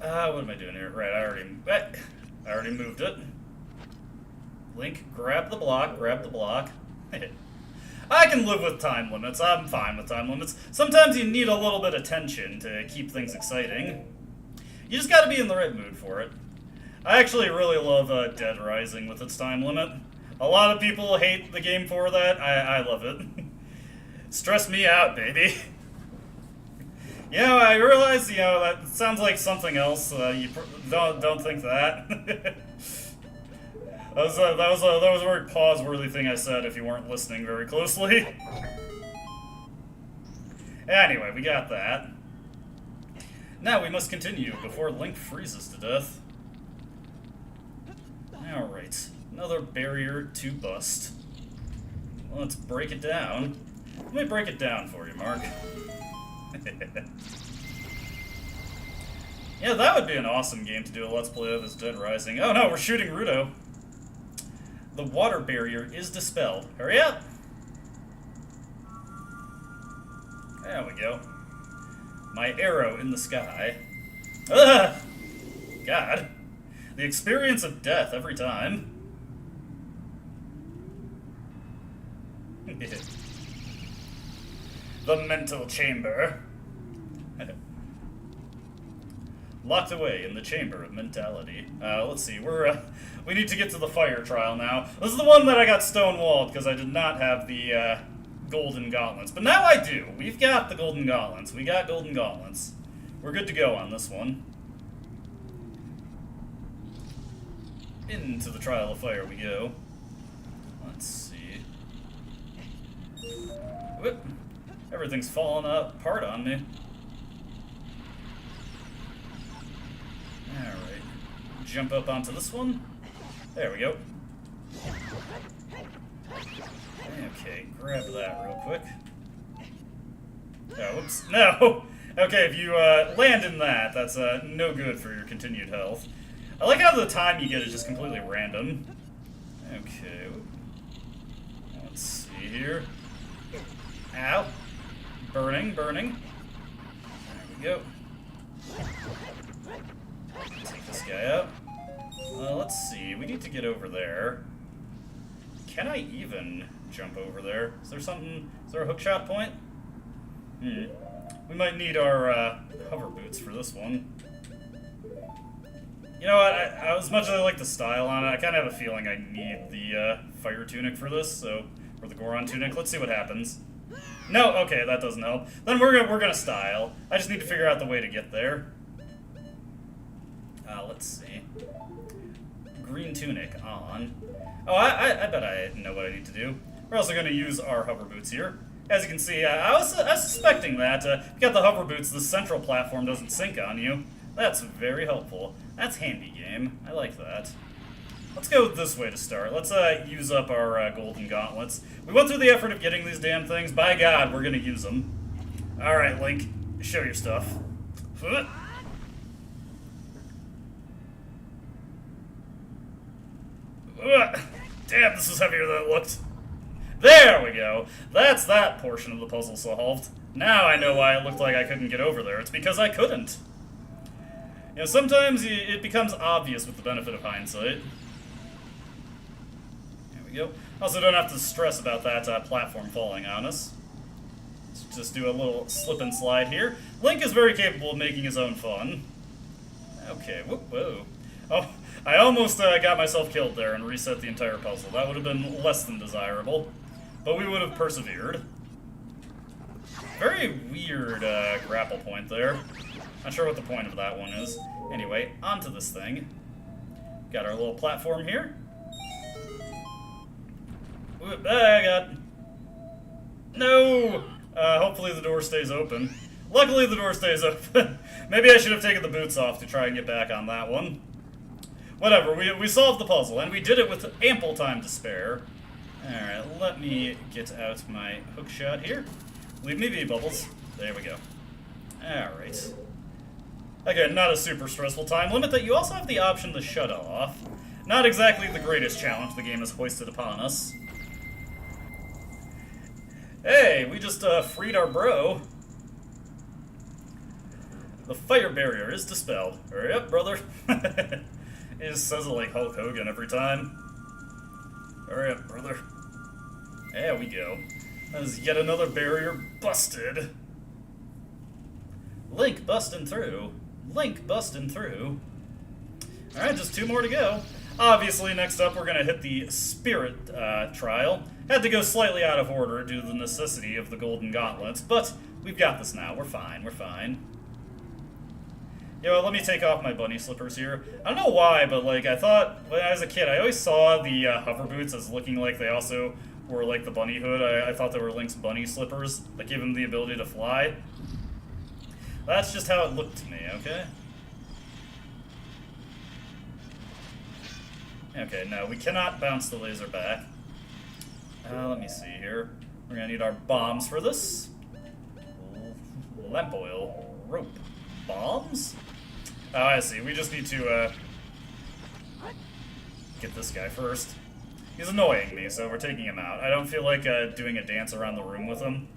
am I doing here? Right, I already moved it. Link, grab the block, grab the block. I can live with time limits. I'm fine with time limits. Sometimes you need a little bit of tension to keep things exciting. You just gotta be in the right mood for it. I actually really love Dead Rising with its time limit. A lot of people hate the game for that. I love it. Stress me out, baby. You know, I realize, you know, that sounds like something else. You don't think that. That was a very pause-worthy thing I said if you weren't listening very closely. Anyway, we got that. Now we must continue before Link freezes to death. Alright, another barrier to bust. Well, let's break it down. Let me break it down for you, Mark. Yeah, that would be an awesome game to do a Let's Play of, is Dead Rising. Oh no, we're shooting Ruto. The water barrier is dispelled. Hurry up! There we go. My arrow in the sky. Ugh! God. The experience of death every time. The mental chamber. Locked away in the chamber of mentality. Let's see, we need to get to the fire trial now. This is the one that I got stonewalled because I did not have the golden gauntlets. But now I do. We've got the golden gauntlets. We got golden gauntlets. We're good to go on this one. Into the trial of fire we go. Let's see. Whoop. Everything's falling apart on me. Alright. Jump up onto this one. There we go. Okay, grab that real quick. Oh, whoops. No! Okay, if you land in that, that's no good for your continued health. I like how the time you get is just completely random. Okay. Let's see here. Ow. Burning, burning. There we go. Take this guy out. Let's see. We need to get over there. Can I even jump over there? Is there something? Is there a hookshot point? We might need our hover boots for this one. You know what? As much as I like the style on it, I kind of have a feeling I need the fire tunic for this. So, or the Goron tunic. Let's see what happens. No, okay, that doesn't help. Then we're gonna style. I just need to figure out the way to get there. Let's see. Green tunic on. Oh, I bet I know what I need to do. We're also gonna use our hover boots here. As you can see, I was suspecting that if you got the hover boots, the central platform doesn't sink on you. That's very helpful. That's handy game. I like that. Let's go this way to start. Let's use up our golden gauntlets. We went through the effort of getting these damn things. By God, we're gonna use them. All right, Link, show your stuff. Damn, this is heavier than it looked. There we go. That's that portion of the puzzle solved. Now I know why it looked like I couldn't get over there. It's because I couldn't. You know, sometimes it becomes obvious with the benefit of hindsight. There we go. Also, don't have to stress about that platform falling on us. Let's just do a little slip and slide here. Link is very capable of making his own fun. Okay, whoa. Oh, I almost got myself killed there and reset the entire puzzle. That would have been less than desirable, but we would have persevered. Very weird grapple point there. Not sure what the point of that one is. Anyway, onto this thing. Got our little platform here. Ooh, God. No! Hopefully the door stays open. Luckily the door stays open. Maybe I should have taken the boots off to try and get back on that one. Whatever, we solved the puzzle, and we did it with ample time to spare. Alright, let me get out my hook shot here. Leave me be, Bubbles. There we go. Alright. Again, not a super stressful time limit that you also have the option to shut off. Not exactly the greatest challenge the game has hoisted upon us. Hey, we just freed our bro. The fire barrier is dispelled. Hurry up, brother. He just says it like Hulk Hogan every time. Hurry up, brother. There we go. That is yet another barrier busted. Link busting through. Link busting through. Alright, just 2 more to go. Obviously, next up, we're going to hit the Spirit trial. Had to go slightly out of order due to the necessity of the Golden Gauntlets, but we've got this now. We're fine, we're fine. You know, let me take off my bunny slippers here. I don't know why, but, like, I thought, when I was a kid, I always saw the hover boots as looking like they also were, like, the bunny hood. I thought they were Link's bunny slippers that give him the ability to fly. That's just how it looked to me, okay? Okay, no, we cannot bounce the laser back. Let me see here. We're gonna need our bombs for this. Lamp oil. Rope. Bombs? Oh, I see. We just need to, get this guy first. He's annoying me, so we're taking him out. I don't feel like, doing a dance around the room with him.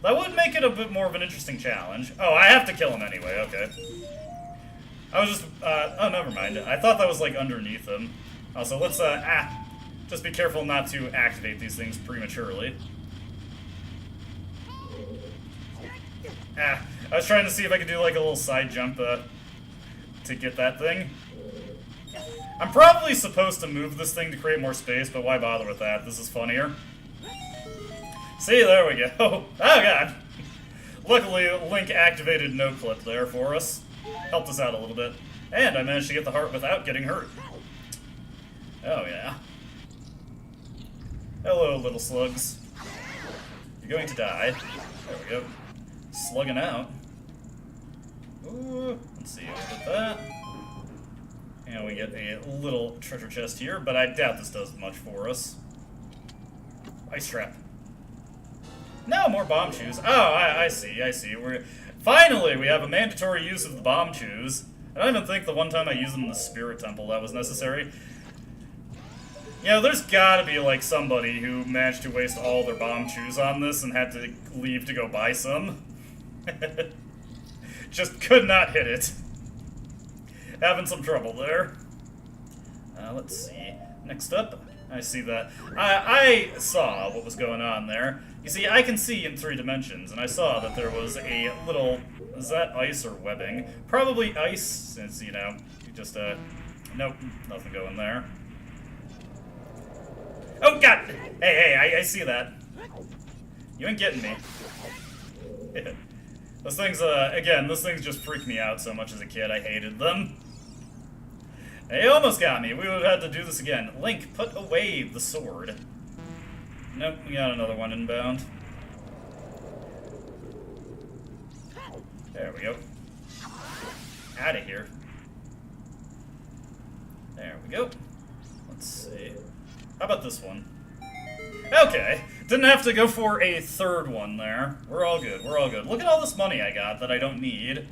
That would make it a bit more of an interesting challenge. Oh, I have to kill him anyway, okay. I was just, oh, never mind. I thought that was, like, underneath him. Also, let's, just be careful not to activate these things prematurely. I was trying to see if I could do, like, a little side jump, to get that thing. I'm probably supposed to move this thing to create more space, but why bother with that? This is funnier. See, there we go. Oh, God. Luckily, Link activated no clip there for us. Helped us out a little bit. And I managed to get the heart without getting hurt. Oh, yeah. Hello, little slugs. You're going to die. There we go. Slugging out. Ooh, let's see, we'll get that. And we get a little treasure chest here, but I doubt this does much for us. Ice trap. No, more bomb shoes. Oh, I see. Finally, we have a mandatory use of the bomb chews. I don't even think the one time I used them in the Spirit Temple that was necessary. You know, there's gotta be, like, somebody who managed to waste all their bomb chews on this and had to leave to go buy some. Just could not hit it. Having some trouble there. Let's see. Next up, I see that. I saw what was going on there. You see, I can see in 3 dimensions, and I saw that there was a little... Is that ice or webbing? Probably ice, since, you know, you just, nope, nothing going there. Oh, God! Hey, I see that. You ain't getting me. Those things, again, those things just freaked me out so much as a kid. I hated them. They almost got me. We would have had to do this again. Link, put away the sword. Nope, we got another one inbound. There we go. Out of here. There we go. Let's see. How about this one? Okay. Didn't have to go for a third one there. We're all good. We're all good. Look at all this money I got that I don't need.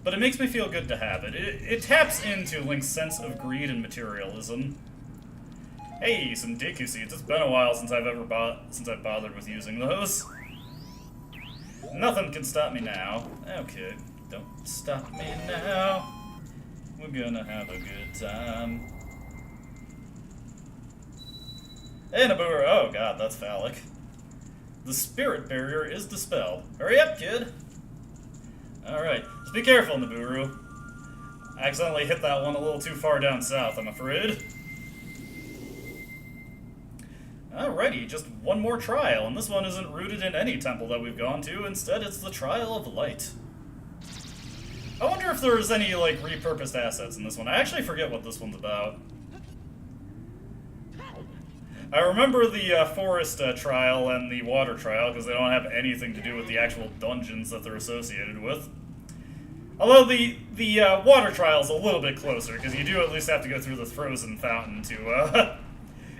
But it makes me feel good to have it. It taps into Link's sense of greed and materialism. Hey, some Deku Seeds. It's been a while since I've bothered with using those. Nothing can stop me now. Okay, don't stop me now. We're gonna have a good time. And a booer. Oh god, that's phallic. The spirit barrier is dispelled. Hurry up, kid. Alright, just be careful, Nibiru. I accidentally hit that one a little too far down south, I'm afraid. Alrighty, just one more trial, and this one isn't rooted in any temple that we've gone to. Instead, it's the Trial of Light. I wonder if there's any, like, repurposed assets in this one. I actually forget what this one's about. I remember the forest trial and the water trial, because they don't have anything to do with the actual dungeons that they're associated with. Although the water trial's a little bit closer, because you do at least have to go through the frozen fountain to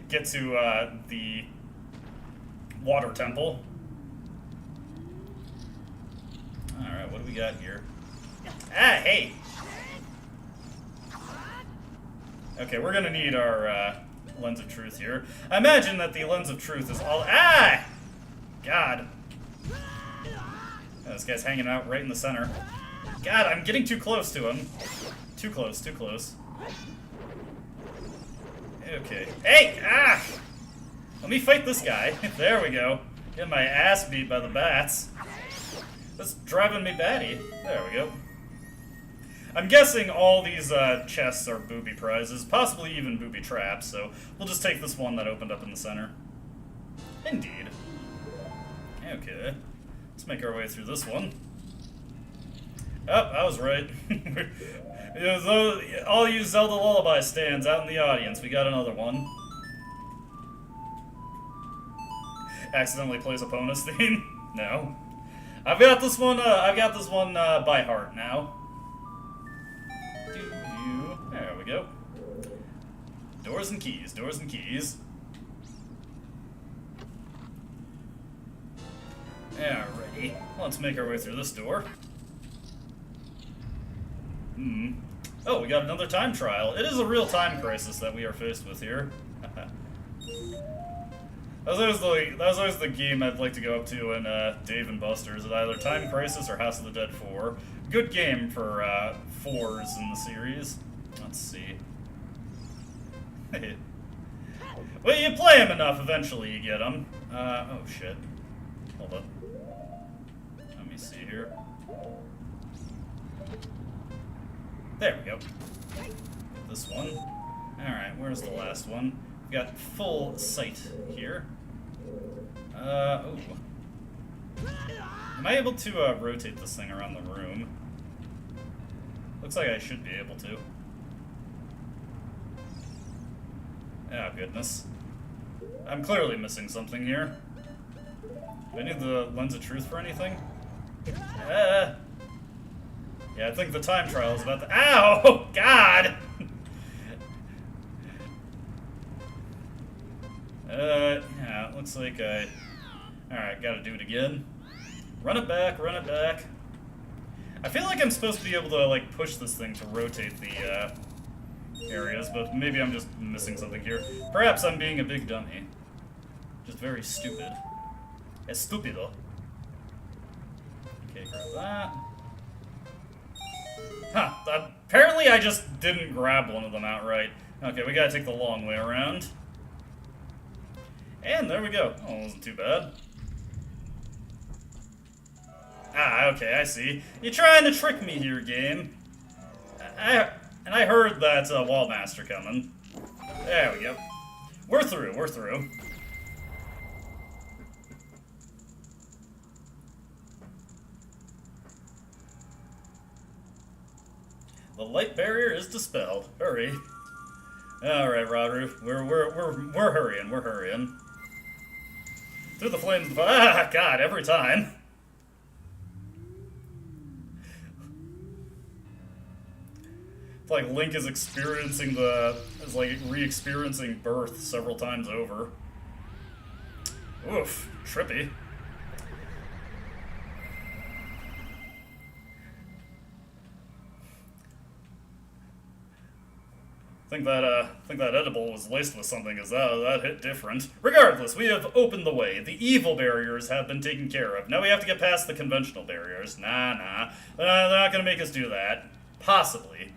get to the water temple. Alright, what do we got here? Ah, hey! Okay, we're gonna need our Lens of Truth here. I imagine that the Lens of Truth is all... Ah! God. Oh, this guy's hanging out right in the center. God, I'm getting too close to him. Too close, too close. Okay. Hey! Ah! Let me fight this guy. There we go. Getting my ass beat by the bats. That's driving me batty. There we go. I'm guessing all these chests are booby prizes, possibly even booby traps, so we'll just take this one that opened up in the center. Indeed. Okay. Let's make our way through this one. Oh, I was right. All you Zelda Lullaby stands out in the audience. We got another one. Accidentally plays a bonus theme? No. I've got this one by heart now. There we go. Doors and keys, doors and keys. Alrighty, let's make our way through this door. Oh, we got another time trial. It is a real time crisis that we are faced with here. That was always the game I'd like to go up to in Dave and Buster's. It's either Time Crisis or House of the Dead 4. Good game for 4s in the series. Let's see. Well, you play them enough, eventually you get them. Oh shit. Hold up. Let me see here. There we go. Get this one. Alright, where's the last one? We got full sight here. Oh. Am I able to rotate this thing around the room? Looks like I should be able to. Oh, goodness. I'm clearly missing something here. Do I need the Lens of Truth for anything? Yeah, I think the time trial is about to... Ow! God! Yeah, it looks like I... Alright, gotta do it again. Run it back, run it back. I feel like I'm supposed to be able to, like, push this thing to rotate the, areas, but maybe I'm just missing something here. Perhaps I'm being a big dummy. Just very stupid. Estupido. Okay, grab that. Huh, apparently I just didn't grab one of them outright. Okay, we gotta take the long way around. And there we go. Oh, it wasn't too bad. Ah, okay, I see. You're trying to trick me here, game. And I heard that wall master coming. There we go. We're through, we're through. The light barrier is dispelled. Hurry. Alright, Rodru. We're hurrying, we're hurrying. Through the flames of the fire. Ah, God, every time. It's like Link is experiencing re-experiencing birth several times over. Oof, trippy. I think that edible was laced with something, because that hit different. Regardless, we have opened the way. The evil barriers have been taken care of. Now we have to get past the conventional barriers. Nah. They're not gonna make us do that. Possibly.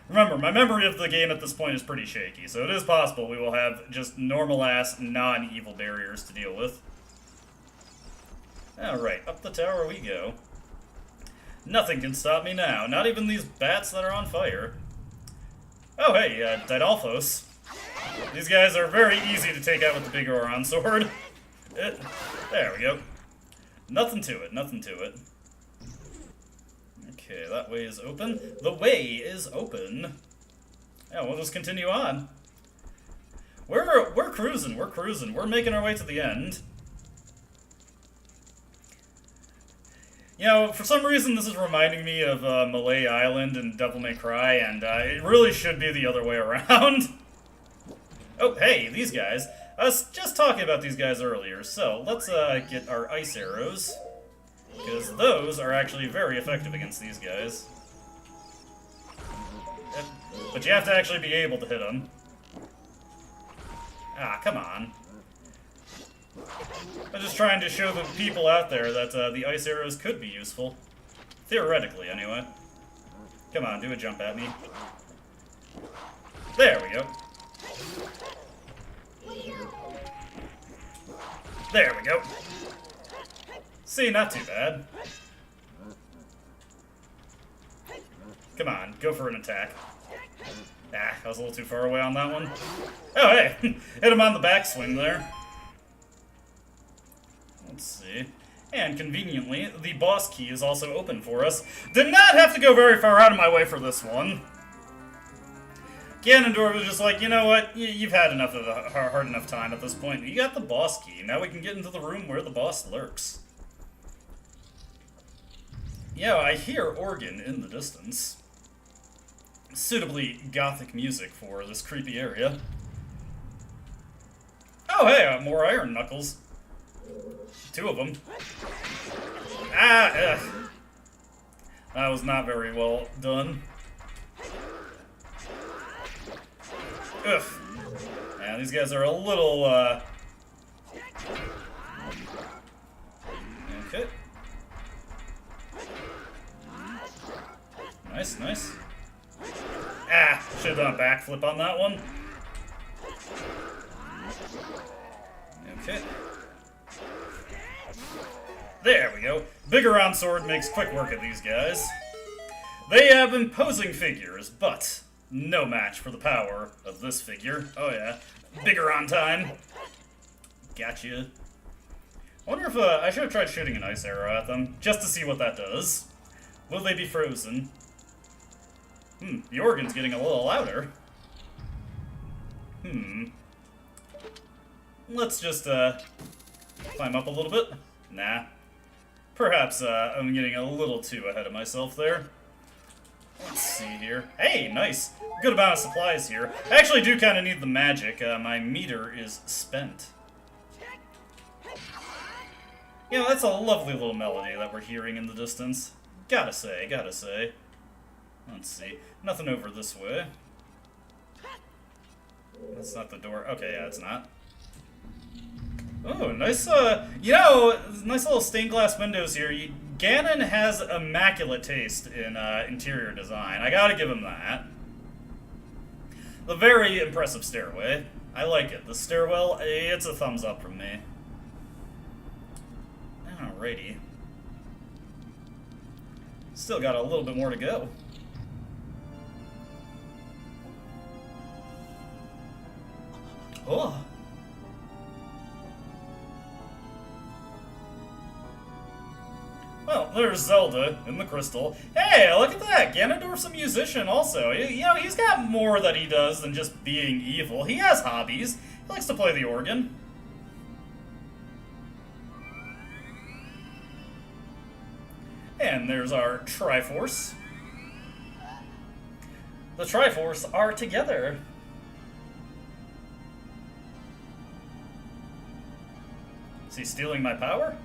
Remember, my memory of the game at this point is pretty shaky, so it is possible we will have just normal-ass, non-evil barriers to deal with. Alright, up the tower we go. Nothing can stop me now, not even these bats that are on fire. Oh, hey, Didalphos. These guys are very easy to take out with the big Oron sword. There we go. Nothing to it, nothing to it. Okay, that way is open. The way is open. Yeah, we'll just continue on. We're cruising, we're cruising. We're making our way to the end. You know, for some reason this is reminding me of Malay Island and Devil May Cry, and it really should be the other way around. Oh, hey, these guys. I was just talking about these guys earlier, so let's get our ice arrows, because those are actually very effective against these guys. But you have to actually be able to hit them. Ah, come on. I'm just trying to show the people out there that the ice arrows could be useful. Theoretically, anyway. Come on, do a jump at me. There we go. There we go. See, not too bad. Come on, go for an attack. Ah, I was a little too far away on that one. Oh, hey! Hit him on the backswing there. Let's see. And conveniently, the boss key is also open for us. Did not have to go very far out of my way for this one. Ganondorf was just like, you know what? You've had enough of a hard enough time at this point. You got the boss key. Now we can get into the room where the boss lurks. Yeah, I hear organ in the distance. Suitably gothic music for this creepy area. Oh, hey, more iron knuckles. 2 of them. Ah, ugh. That was not very well done. Ugh. Yeah, these guys are a little, Okay. Nice, nice. Ah, should've done a backflip on that one. Okay. There we go. Bigoron sword makes quick work of these guys. They have imposing figures, but no match for the power of this figure. Oh yeah. Bigoron time. Gotcha. I wonder if, I should have tried shooting an ice arrow at them, just to see what that does. Will they be frozen? The organ's getting a little louder. Let's just, climb up a little bit. Nah. Perhaps, I'm getting a little too ahead of myself there. Let's see here. Hey, nice. Good amount of supplies here. I actually do kind of need the magic. My meter is spent. You know, that's a lovely little melody that we're hearing in the distance. Gotta say. Let's see. Nothing over this way. That's not the door. Okay, yeah, it's not. Oh, nice, nice little stained glass windows here. Ganon has immaculate taste in interior design. I gotta give him that. The very impressive stairway. I like it. The stairwell, it's a thumbs up from me. Alrighty. Still got a little bit more to go. Oh. Well, there's Zelda in the crystal. Hey, look at that! Ganondorf's a musician also. You know, he's got more that he does than just being evil. He has hobbies. He likes to play the organ. And there's our Triforce. The Triforce are together. Is he stealing my power?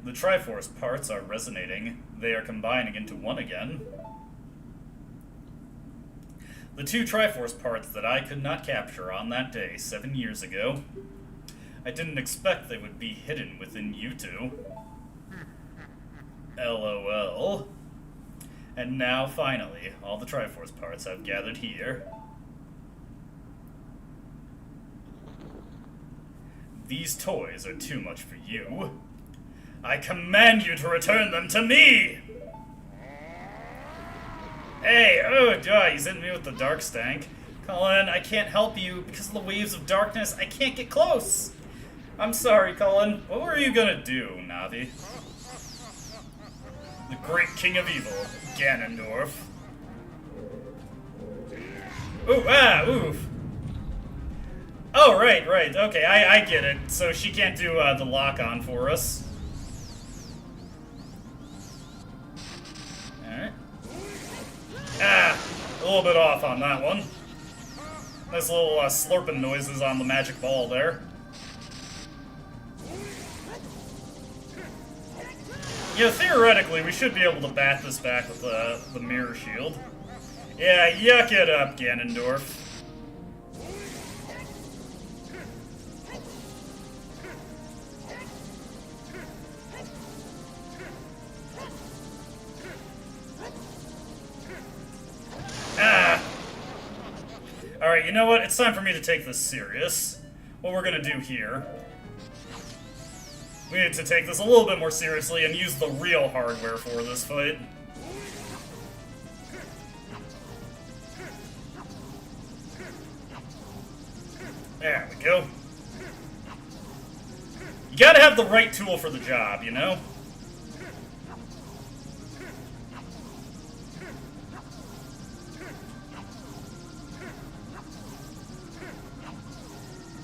The Triforce parts are resonating. They are combining into one again. The two Triforce parts that I could not capture on that day 7 years ago. I didn't expect they would be hidden within you two. LOL. And now, finally, all the Triforce parts have gathered here. These toys are too much for you. I command you to return them to me! Hey, oh, he's hitting me with the dark stank. Cullen, I can't help you because of the waves of darkness. I can't get close. I'm sorry, Cullen. What were you gonna do, Navi? The great king of evil, Ganondorf. Ooh, oof. Oh, right. Okay, I get it. So she can't do the lock-on for us. Alright. A little bit off on that one. Nice little slurping noises on the magic ball there. Yeah, theoretically, we should be able to bat this back with the mirror shield. Yeah, yuck it up, Ganondorf. Alright, you know what? It's time for me to take this serious. What we're gonna do here... we need to take this a little bit more seriously and use the real hardware for this fight. There we go. You gotta have the right tool for the job, you know?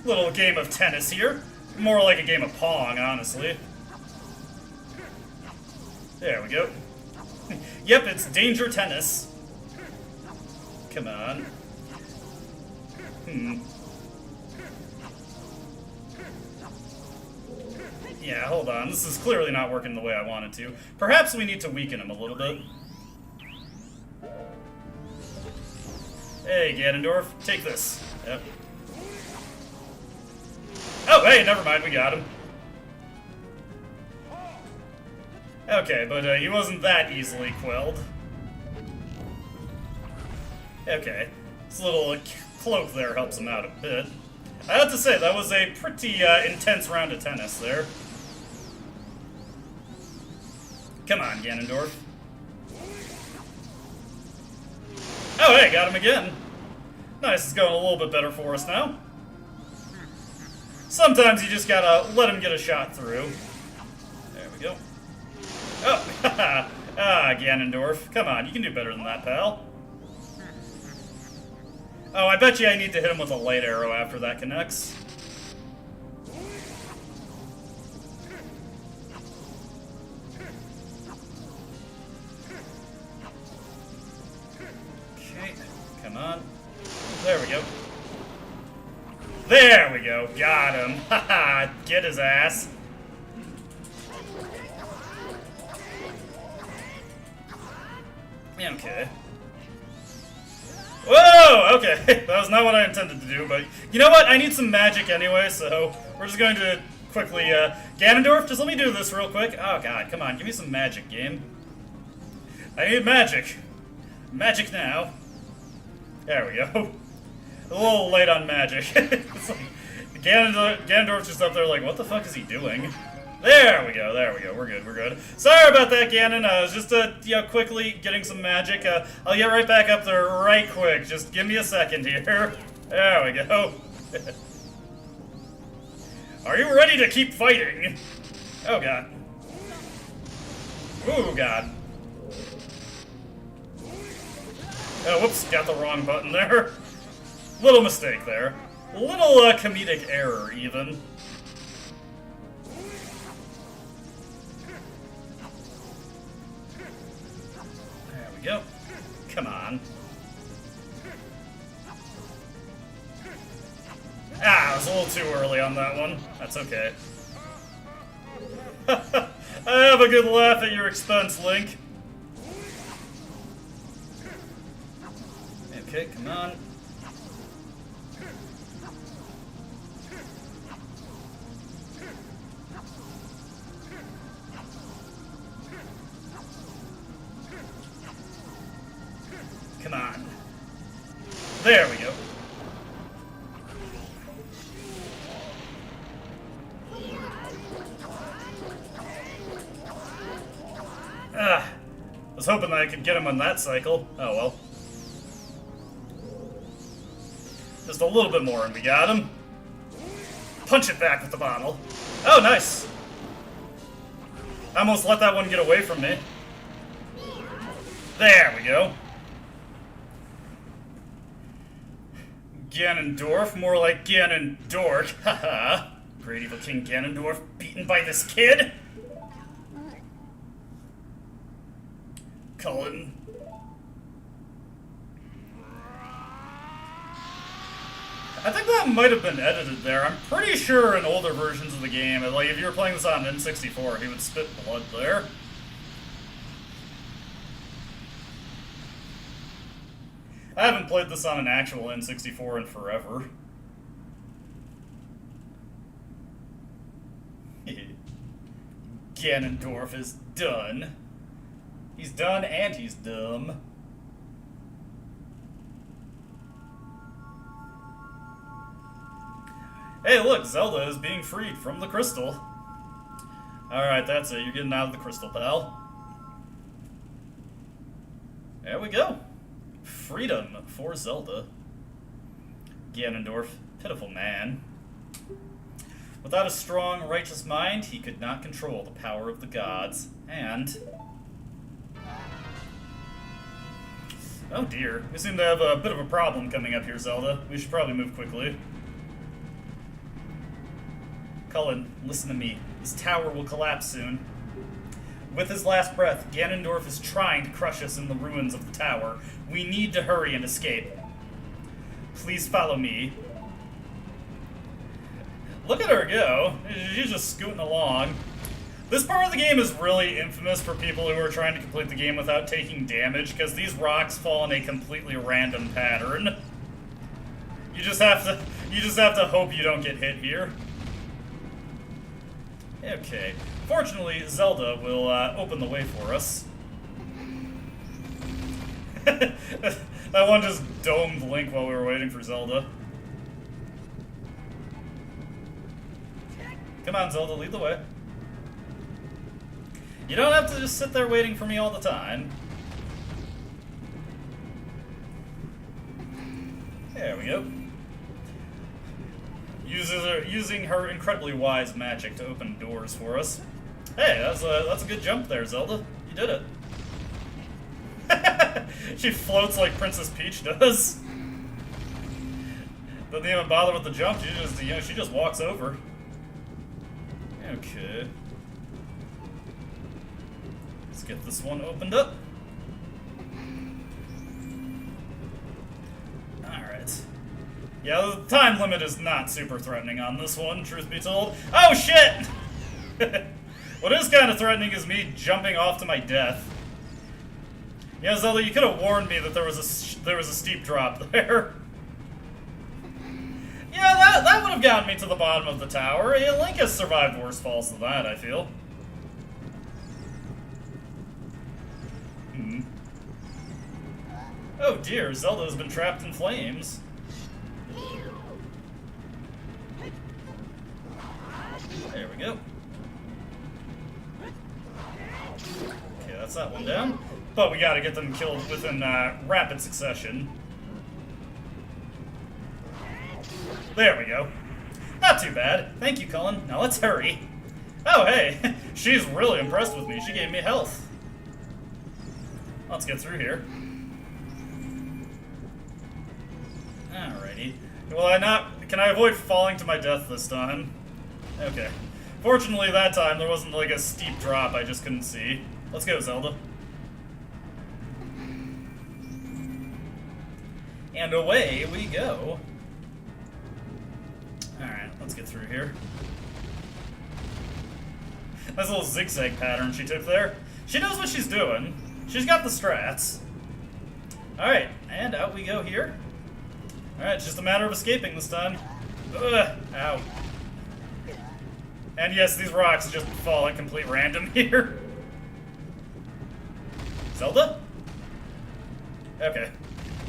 Little game of tennis here. More like a game of Pong, honestly. There we go. Yep, it's danger tennis. Come on. Yeah, hold on. This is clearly not working the way I wanted to. Perhaps we need to weaken him a little bit. Hey, Ganondorf, take this. Yep. Oh, hey, never mind, we got him. Okay, but he wasn't that easily quelled. Okay, this little cloak there helps him out a bit. I have to say, that was a pretty intense round of tennis there. Come on, Ganondorf. Oh, hey, got him again. Nice, it's going a little bit better for us now. Sometimes you just gotta let him get a shot through. There we go. Oh, haha. Ganondorf. Come on, you can do better than that, pal. Oh, I bet you I need to hit him with a light arrow after that connects. Okay, come on. There we go. There we go. Got him. Haha, get his ass. Okay. Whoa! Okay, that was not what I intended to do, but you know what? I need some magic anyway, so we're just going to quickly, Ganondorf, just let me do this real quick. Oh god, come on, give me some magic, game. I need magic. Magic now. There we go. A little late on magic. It's like, Ganondorf's just up there like, what the fuck is he doing? There we go, we're good. Sorry about that, Ganon, I was just, quickly getting some magic. I'll get right back up there right quick, just give me a second here. There we go. Are you ready to keep fighting? Oh god. Ooh, god. Oh, whoops, got the wrong button there. Little mistake there. Little, comedic error, even. There we go. Come on. Ah, I was a little too early on that one. That's okay. I have a good laugh at your expense, Link. Okay, come on. Come on. There we go. I was hoping that I could get him on that cycle. Oh well. Just a little bit more and we got him. Punch it back with the bottle. Oh, nice. I almost let that one get away from me. There we go. Ganondorf, more like Ganondork. Haha. Great evil King Ganondorf beaten by this kid. Cullen. I think that might have been edited there. I'm pretty sure in older versions of the game, like if you were playing this on N64, he would spit blood there. I haven't played this on an actual N64 in forever. Ganondorf is done. He's done and he's dumb. Hey, look, Zelda is being freed from the crystal. Alright, that's it. You're getting out of the crystal, pal. There we go. Freedom for Zelda. Ganondorf, pitiful man. Without a strong, righteous mind, he could not control the power of the gods. And... oh dear, we seem to have a bit of a problem coming up here, Zelda. We should probably move quickly. Cullen, listen to me. This tower will collapse soon. With his last breath, Ganondorf is trying to crush us in the ruins of the tower. We need to hurry and escape. Please follow me. Look at her go. She's just scooting along. This part of the game is really infamous for people who are trying to complete the game without taking damage, because these rocks fall in a completely random pattern. You just have to hope you don't get hit here. Okay. Fortunately, Zelda will open the way for us. That one just domed Link while we were waiting for Zelda. Come on, Zelda, lead the way. You don't have to just sit there waiting for me all the time. There we go. Using her incredibly wise magic to open doors for us. Hey, that's a good jump there, Zelda. You did it. She floats like Princess Peach does. Doesn't even bother with the jump. She just walks over. Okay. Let's get this one opened up. Alright. Yeah, the time limit is not super threatening on this one, truth be told. Oh, shit! What is kind of threatening is me jumping off to my death. Yeah, Zelda, you could have warned me that there was a steep drop there. Yeah, that would have gotten me to the bottom of the tower. Yeah, Link has survived worse falls than that, I feel. Oh dear, Zelda has been trapped in flames. There we go. Okay, that's that one down. But we gotta get them killed within rapid succession. There we go. Not too bad. Thank you, Cullen. Now let's hurry. Oh, hey. She's really impressed with me. She gave me health. Let's get through here. Alrighty. Can I avoid falling to my death this time? Okay. Fortunately, that time there wasn't like a steep drop I just couldn't see. Let's go, Zelda. And away we go. Alright, let's get through here. Nice little zigzag pattern she took there. She knows what she's doing. She's got the strats. Alright, and out we go here. Alright, it's just a matter of escaping this time. Ugh, ow. And yes, these rocks just fall at complete random here. Zelda? Okay.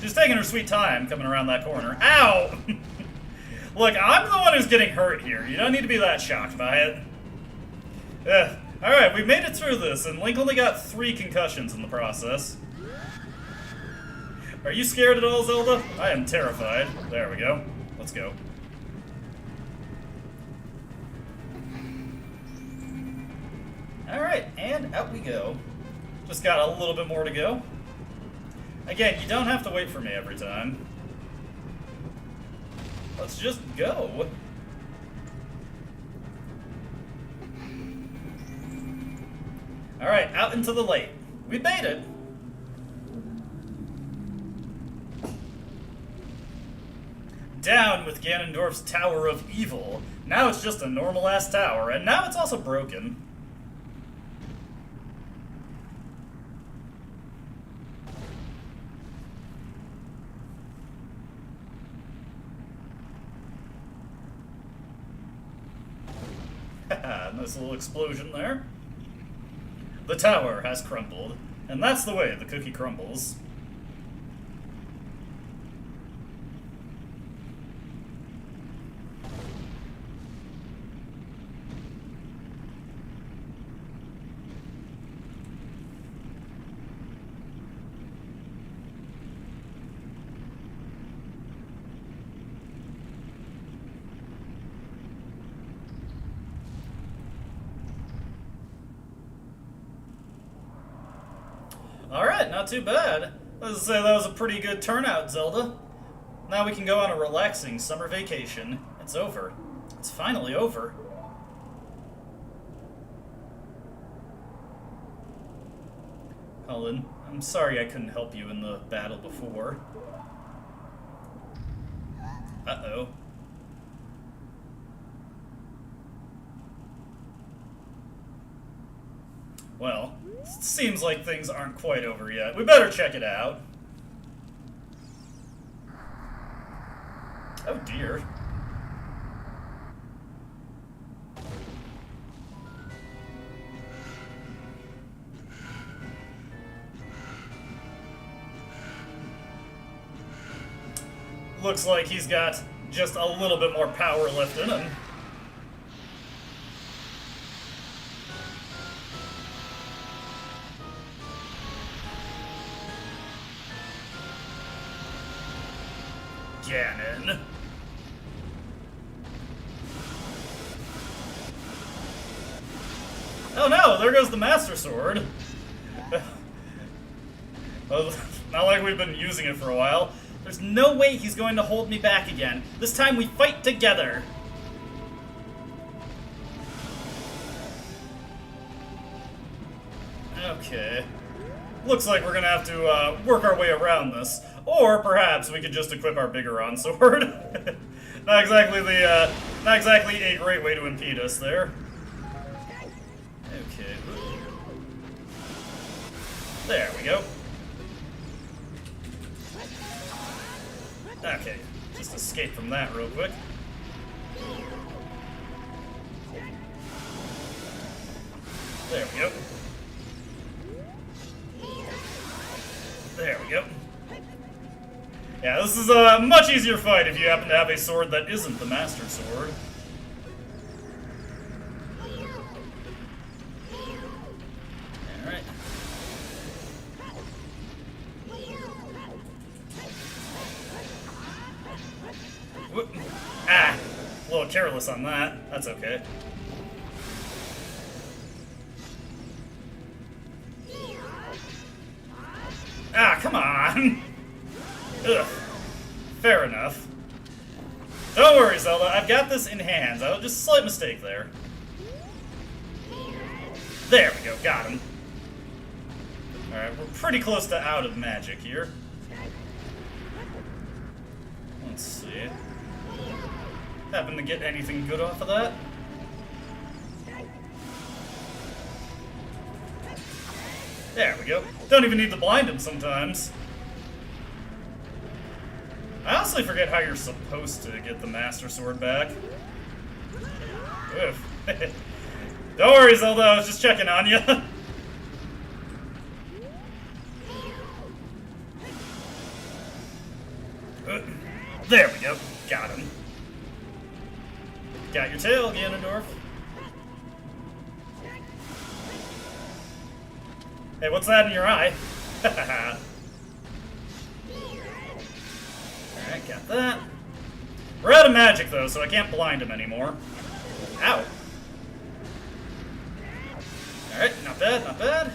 She's taking her sweet time coming around that corner. Ow! Look, I'm the one who's getting hurt here. You don't need to be that shocked by it. Alright, we made it through this, and Link only got 3 concussions in the process. Are you scared at all, Zelda? I am terrified. There we go. Let's go. Alright, and out we go. Just got a little bit more to go. Again, you don't have to wait for me every time. Let's just go. Alright, out into the lake. We made it. Down with Ganondorf's Tower of Evil. Now it's just a normal-ass tower, and now it's also broken. Nice little explosion there. The tower has crumbled, and that's the way the cookie crumbles. Alright, not too bad. Let's say that was a pretty good turnout, Zelda. Now we can go on a relaxing summer vacation. It's over. It's finally over. Cullen, I'm sorry I couldn't help you in the battle before. Uh-oh. Well, seems like things aren't quite over yet. We better check it out. Oh dear. Looks like he's got just a little bit more power left in him. Ganon. Oh no, there goes the Master Sword. Well, not like we've been using it for a while. There's no way he's going to hold me back again. This time we fight together. Okay. Looks like we're gonna have to work our way around this. Or perhaps we could just equip our Bigoron sword. Not exactly a great way to impede us there. Okay. There we go. Okay, just escape from that real quick. There we go. There we go. Yeah, this is a much easier fight if you happen to have a sword that isn't the Master Sword. Alright. Whoop. Ah! A little careless on that. That's okay. Ah, come on! Ugh. Fair enough. Don't worry, Zelda. I've got this in hands. Just a slight mistake there. There we go. Got him. Alright, we're pretty close to out of magic here. Let's see. Happen to get anything good off of that? There we go. Don't even need to blind him sometimes. I honestly forget how you're supposed to get the Master Sword back. Oof. Don't worry, Zelda, I was just checking on you. There we go. Got him. Got your tail, Ganondorf. Hey, what's that in your eye? Alright, got that. We're out of magic, though, so I can't blind him anymore. Ow. Alright, not bad, not bad.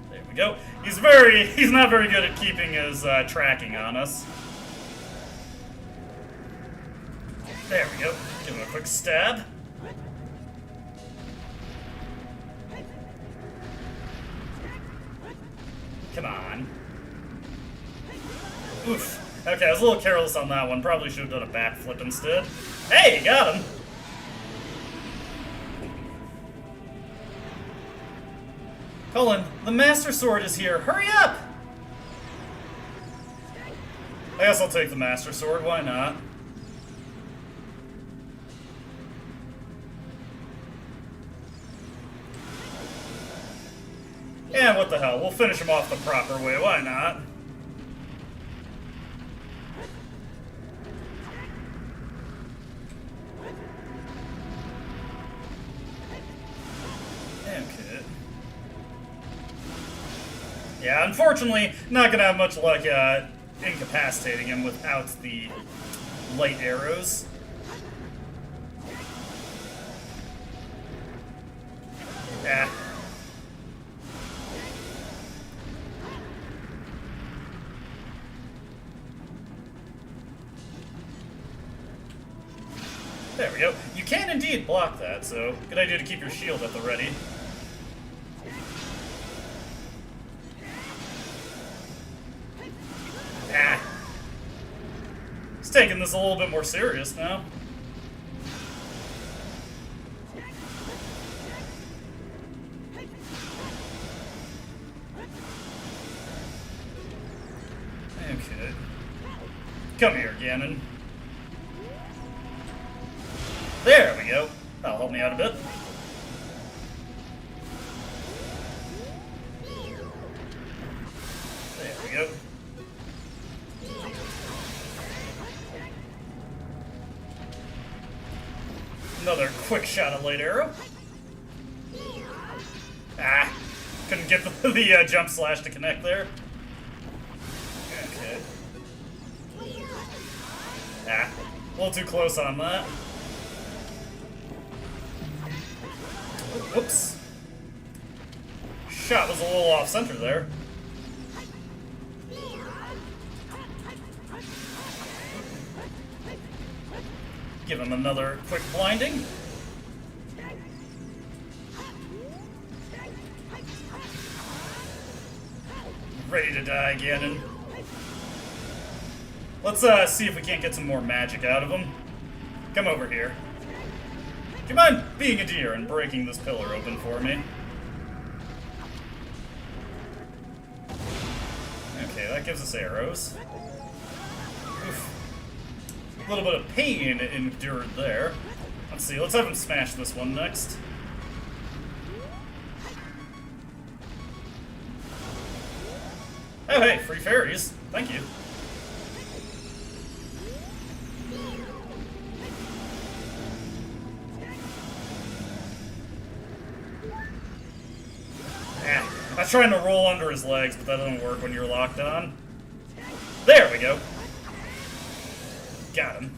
There we go. He's not very good at keeping his tracking on us. There we go. Give him a quick stab. Come on. Oof. Okay, I was a little careless on that one. Probably should have done a backflip instead. Hey, got him! Colin, the Master Sword is here. Hurry up! I guess I'll take the Master Sword. Why not? Yeah, what the hell. We'll finish him off the proper way. Why not? Okay. Yeah, unfortunately, not gonna have much luck incapacitating him without the light arrows. Yeah. There we go. You can indeed block that, so good idea to keep your shield at the ready. Ah. He's taking this a little bit more serious now. Okay. Come here, Ganon. There we go. That'll help me out a bit. There we go. Another quick shot of light arrow. Ah! Couldn't get the jump slash to connect there. Okay. Ah. A little too close on that. Whoops. Shot was a little off center there. Give him another quick blinding. Ready to die, Ganon. Let's see if we can't get some more magic out of him. Come over here. Come on, being a dear and breaking this pillar open for me. Okay, that gives us arrows. Oof. A little bit of pain endured there. Let's see, let's have him smash this one next. Oh hey, free fairies. Thank you. I was trying to roll under his legs, but that doesn't work when you're locked on. There we go. Got him.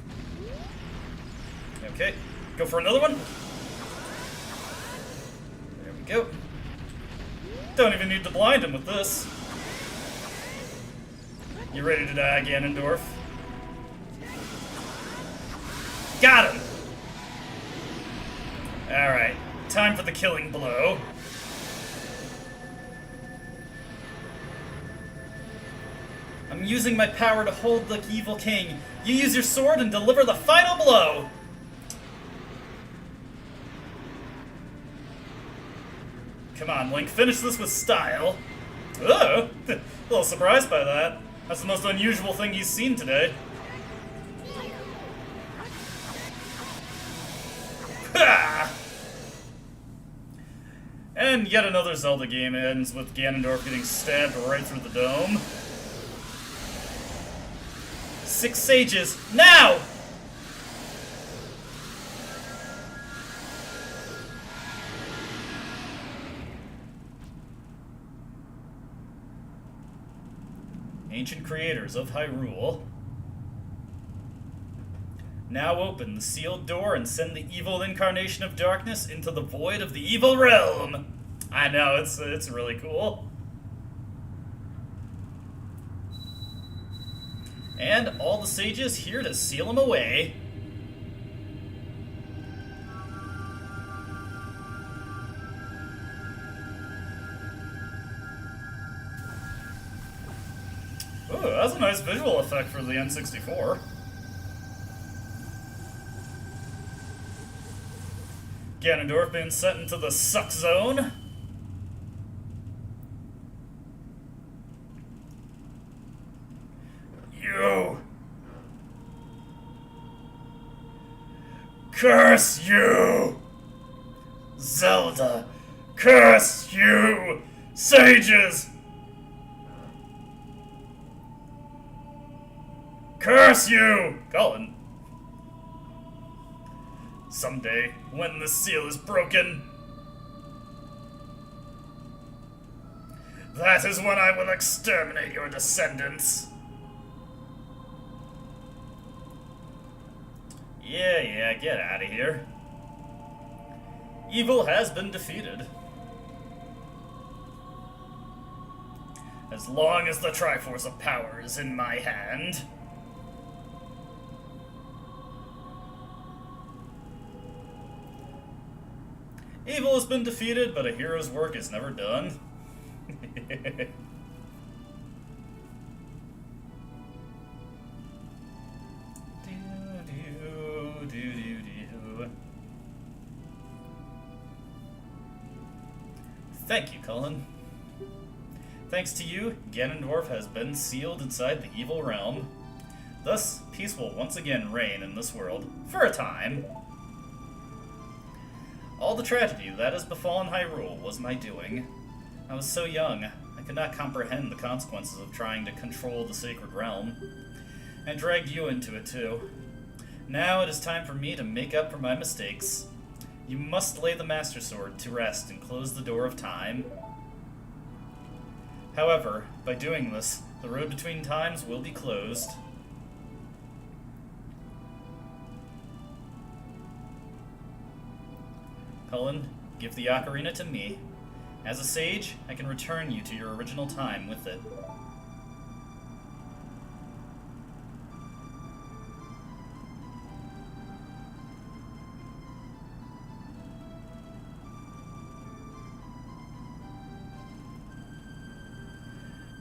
Okay, go for another one. There we go. Don't even need to blind him with this. You ready to die, Ganondorf? Got him! Alright, time for the killing blow. I'm using my power to hold the evil king. You use your sword and deliver the final blow! Come on, Link, finish this with style. Oh, a little surprised by that. That's the most unusual thing he's seen today. Ha! And yet another Zelda game ends with Ganondorf getting stabbed right through the dome. 6 sages, now! Ancient creators of Hyrule. Now open the sealed door and send the evil incarnation of darkness into the void of the evil realm. I know, it's really cool. And all the sages here to seal him away. Ooh, that's a nice visual effect for the N64. Ganondorf being sent into the suck zone. You! Curse you! Zelda! Curse you! Sages! Curse you! Colin. Someday, when the seal is broken, that is when I will exterminate your descendants. Yeah, get out of here. Evil has been defeated. As long as the Triforce of Power is in my hand. Evil has been defeated, but a hero's work is never done. Thank you, Cullen. Thanks to you, Ganondorf has been sealed inside the evil realm. Thus, peace will once again reign in this world, for a time. All the tragedy that has befallen Hyrule was my doing. I was so young, I could not comprehend the consequences of trying to control the sacred realm. I dragged you into it too. Now it is time for me to make up for my mistakes. You must lay the Master Sword to rest and close the door of time. However, by doing this, the road between times will be closed. Cullen, give the Ocarina to me. As a sage, I can return you to your original time with it.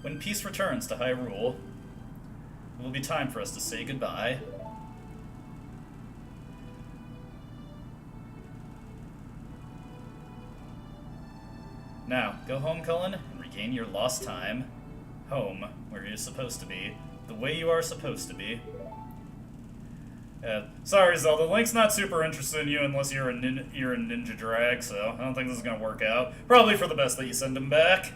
When peace returns to Hyrule, it will be time for us to say goodbye. Now, go home, Cullen, and regain your lost time. Home, where you're supposed to be. The way you are supposed to be. Sorry, Zelda. Link's not super interested in you unless you're a ninja drag, so I don't think this is gonna work out. Probably for the best that you send him back.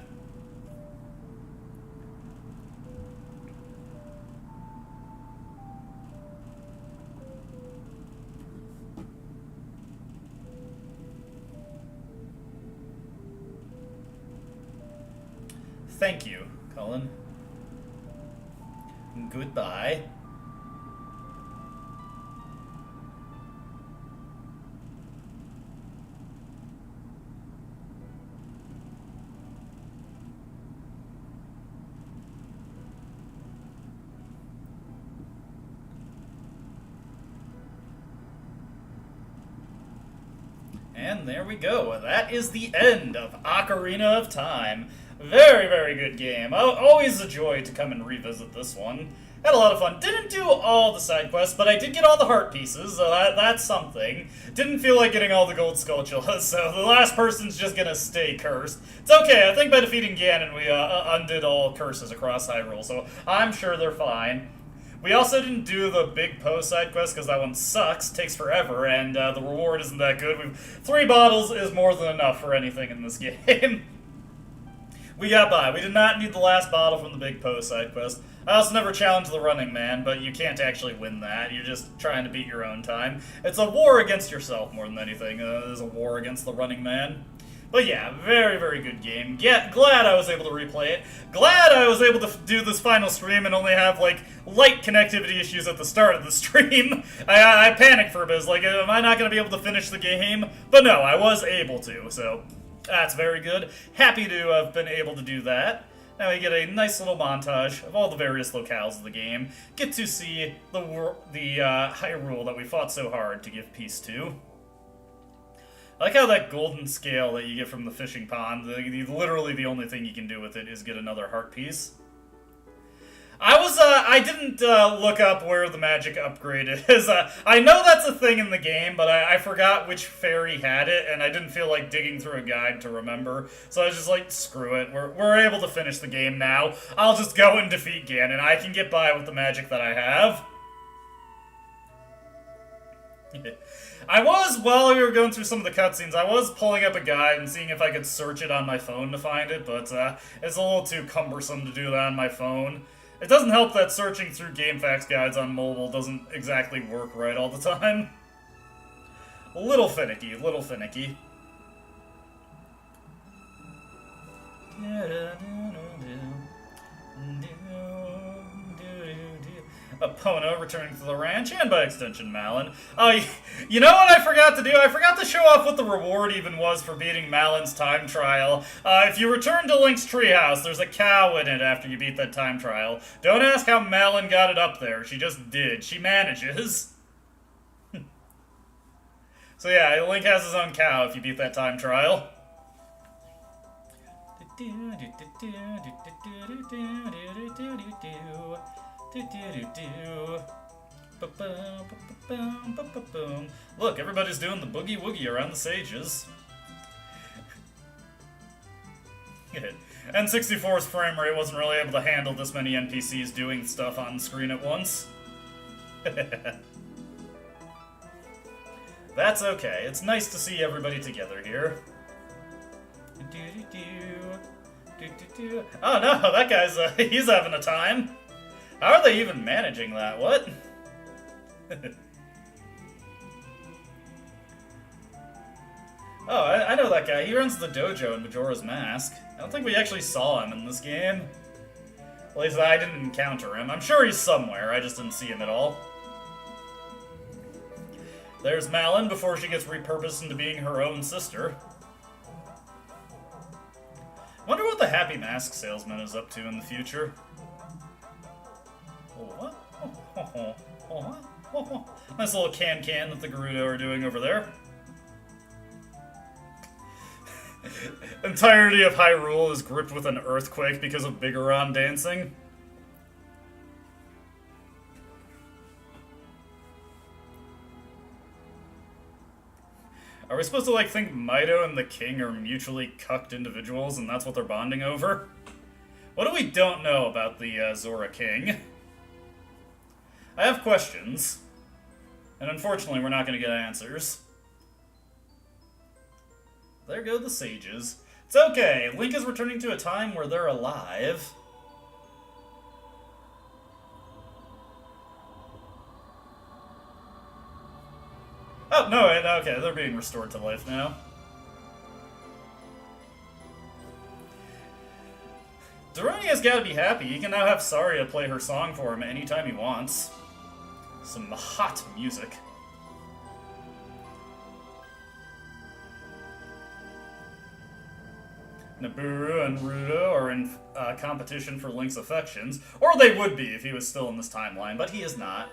Thank you, Cullen. Goodbye. And there we go. That is the end of Ocarina of Time. Very, very good game. Always a joy to come and revisit this one. Had a lot of fun. Didn't do all the side quests, but I did get all the heart pieces, so that's something. Didn't feel like getting all the gold skulltulas, so the last person's just gonna stay cursed. It's okay, I think by defeating Ganon we undid all curses across Hyrule, so I'm sure they're fine. We also didn't do the big Poe side quest because that one sucks, takes forever, and the reward isn't that good. 3 bottles is more than enough for anything in this game. We got by. We did not need the last bottle from the big Poe side quest. I also never challenged the Running Man, but you can't actually win that. You're just trying to beat your own time. It's a war against yourself more than anything. There's a war against the Running Man. But yeah, very, very good game. Glad I was able to replay it. Glad I was able to do this final stream and only have, like, light connectivity issues at the start of the stream. I panicked for a bit. I was like, am I not going to be able to finish the game? But no, I was able to, so that's very good. Happy to have been able to do that. Now we get a nice little montage of all the various locales of the game. Get to see the Hyrule that we fought so hard to give peace to. I like how that golden scale that you get from the fishing pond, literally the only thing you can do with it is get another heart piece. I didn't look up where the magic upgrade is. I know that's a thing in the game, but I forgot which fairy had it, and I didn't feel like digging through a guide to remember. So I was just like, screw it. We're able to finish the game now. I'll just go and defeat Ganon. I can get by with the magic that I have. While we were going through some of the cutscenes, I was pulling up a guide and seeing if I could search it on my phone to find it, but it's a little too cumbersome to do that on my phone. It doesn't help that searching through GameFAQs guides on mobile doesn't exactly work right all the time. A little finicky, a little finicky. Epona returning to the ranch, and by extension, Malon. Oh, you know what I forgot to do? I forgot to show off what the reward even was for beating Malon's time trial. If you return to Link's treehouse, there's a cow in it after you beat that time trial. Don't ask how Malon got it up there. She just did. She manages. So yeah, Link has his own cow if you beat that time trial. Look, everybody's doing the boogie woogie around the sages. N64's frame rate wasn't really able to handle this many NPCs doing stuff on screen at once. That's okay. It's nice to see everybody together here. Oh no, that guy's, he's having a time. How are they even managing that? What? Oh, I know that guy. He runs the dojo in Majora's Mask. I don't think we actually saw him in this game. At least I didn't encounter him. I'm sure he's somewhere. I just didn't see him at all. There's Malon before she gets repurposed into being her own sister. Wonder what the Happy Mask salesman is up to in the future. Oh, what? Nice little can that the Gerudo are doing over there. Entirety of Hyrule is gripped with an earthquake because of Bigoron dancing. Are we supposed to, like, think Mido and the king are mutually cucked individuals, and that's what they're bonding over? What do we don't know about the Zora King? I have questions, and unfortunately we're not going to get answers. There go the sages. It's okay, Link is returning to a time where they're alive. Oh, no, okay, they're being restored to life now. Daronia's gotta be happy. He can now have Saria play her song for him anytime he wants. Some hot music. Naburu and Ruda are in competition for Link's affections. Or they would be if he was still in this timeline, but he is not.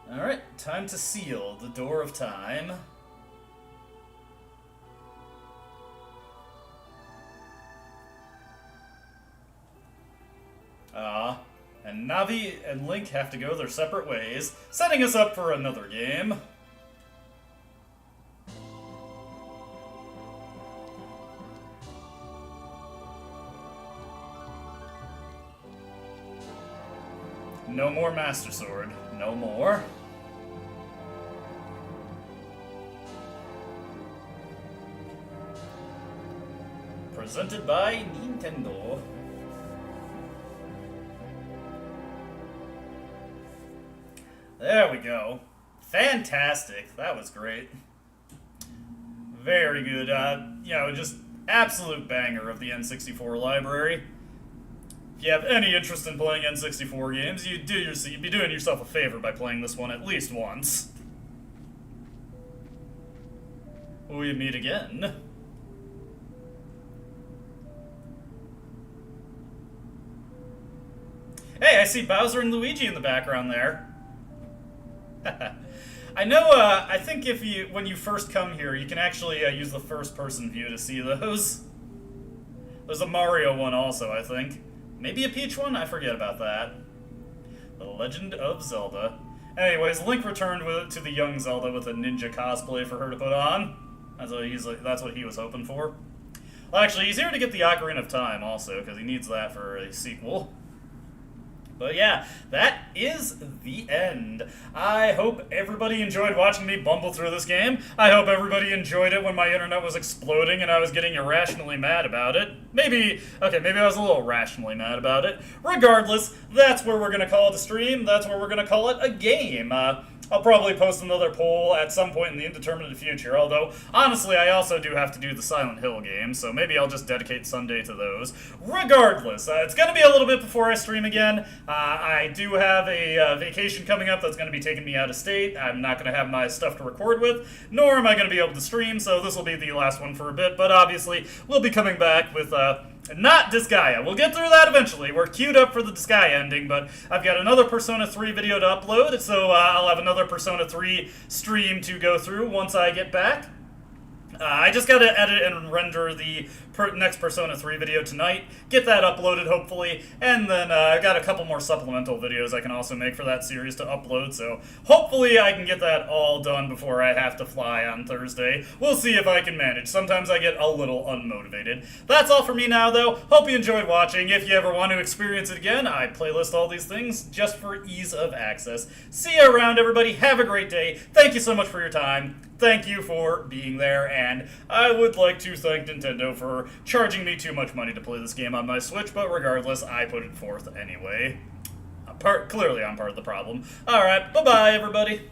Alright, time to seal the door of time. And Navi and Link have to go their separate ways, setting us up for another game. No more Master Sword. No more. Presented by Nintendo. There we go. Fantastic. That was great. Very good. You know, just absolute banger of the N64 library. If you have any interest in playing N64 games, you'd be doing yourself a favor by playing this one at least once. Will we meet again? Hey, I see Bowser and Luigi in the background there. I know, I think when you first come here, you can actually use the first-person view to see those. There's a Mario one also, I think. Maybe a Peach one? I forget about that. The Legend of Zelda. Anyways, Link returned to the young Zelda with a ninja cosplay for her to put on. That's what he was hoping for. Well, actually, he's here to get the Ocarina of Time also, because he needs that for a sequel. But yeah, that is the end. I hope everybody enjoyed watching me bumble through this game. I hope everybody enjoyed it when my internet was exploding and I was getting irrationally mad about it. Maybe I was a little rationally mad about it. Regardless, that's where we're going to call it a stream. That's where we're going to call it a game. I'll probably post another poll at some point in the indeterminate future, although, honestly, I also do have to do the Silent Hill games, so maybe I'll just dedicate Sunday to those. Regardless, it's going to be a little bit before I stream again. I do have a vacation coming up that's going to be taking me out of state. I'm not going to have my stuff to record with, nor am I going to be able to stream, so this will be the last one for a bit, but obviously, we'll be coming back with, not Disgaea. We'll get through that eventually. We're queued up for the Disgaea ending, but I've got another Persona 3 video to upload, so I'll have another Persona 3 stream to go through once I get back. I just gotta edit and render the next Persona 3 video tonight, get that uploaded hopefully, and then I've got a couple more supplemental videos I can also make for that series to upload, so hopefully I can get that all done before I have to fly on Thursday. We'll see if I can manage. Sometimes I get a little unmotivated. That's all for me now though. Hope you enjoyed watching. If you ever want to experience it again, I playlist all these things just for ease of access. See you around everybody. Have a great day. Thank you so much for your time. Thank you for being there, and I would like to thank Nintendo for charging me too much money to play this game on my Switch, but regardless, I put it forth anyway. Clearly I'm part of the problem. Alright, bye-bye, everybody.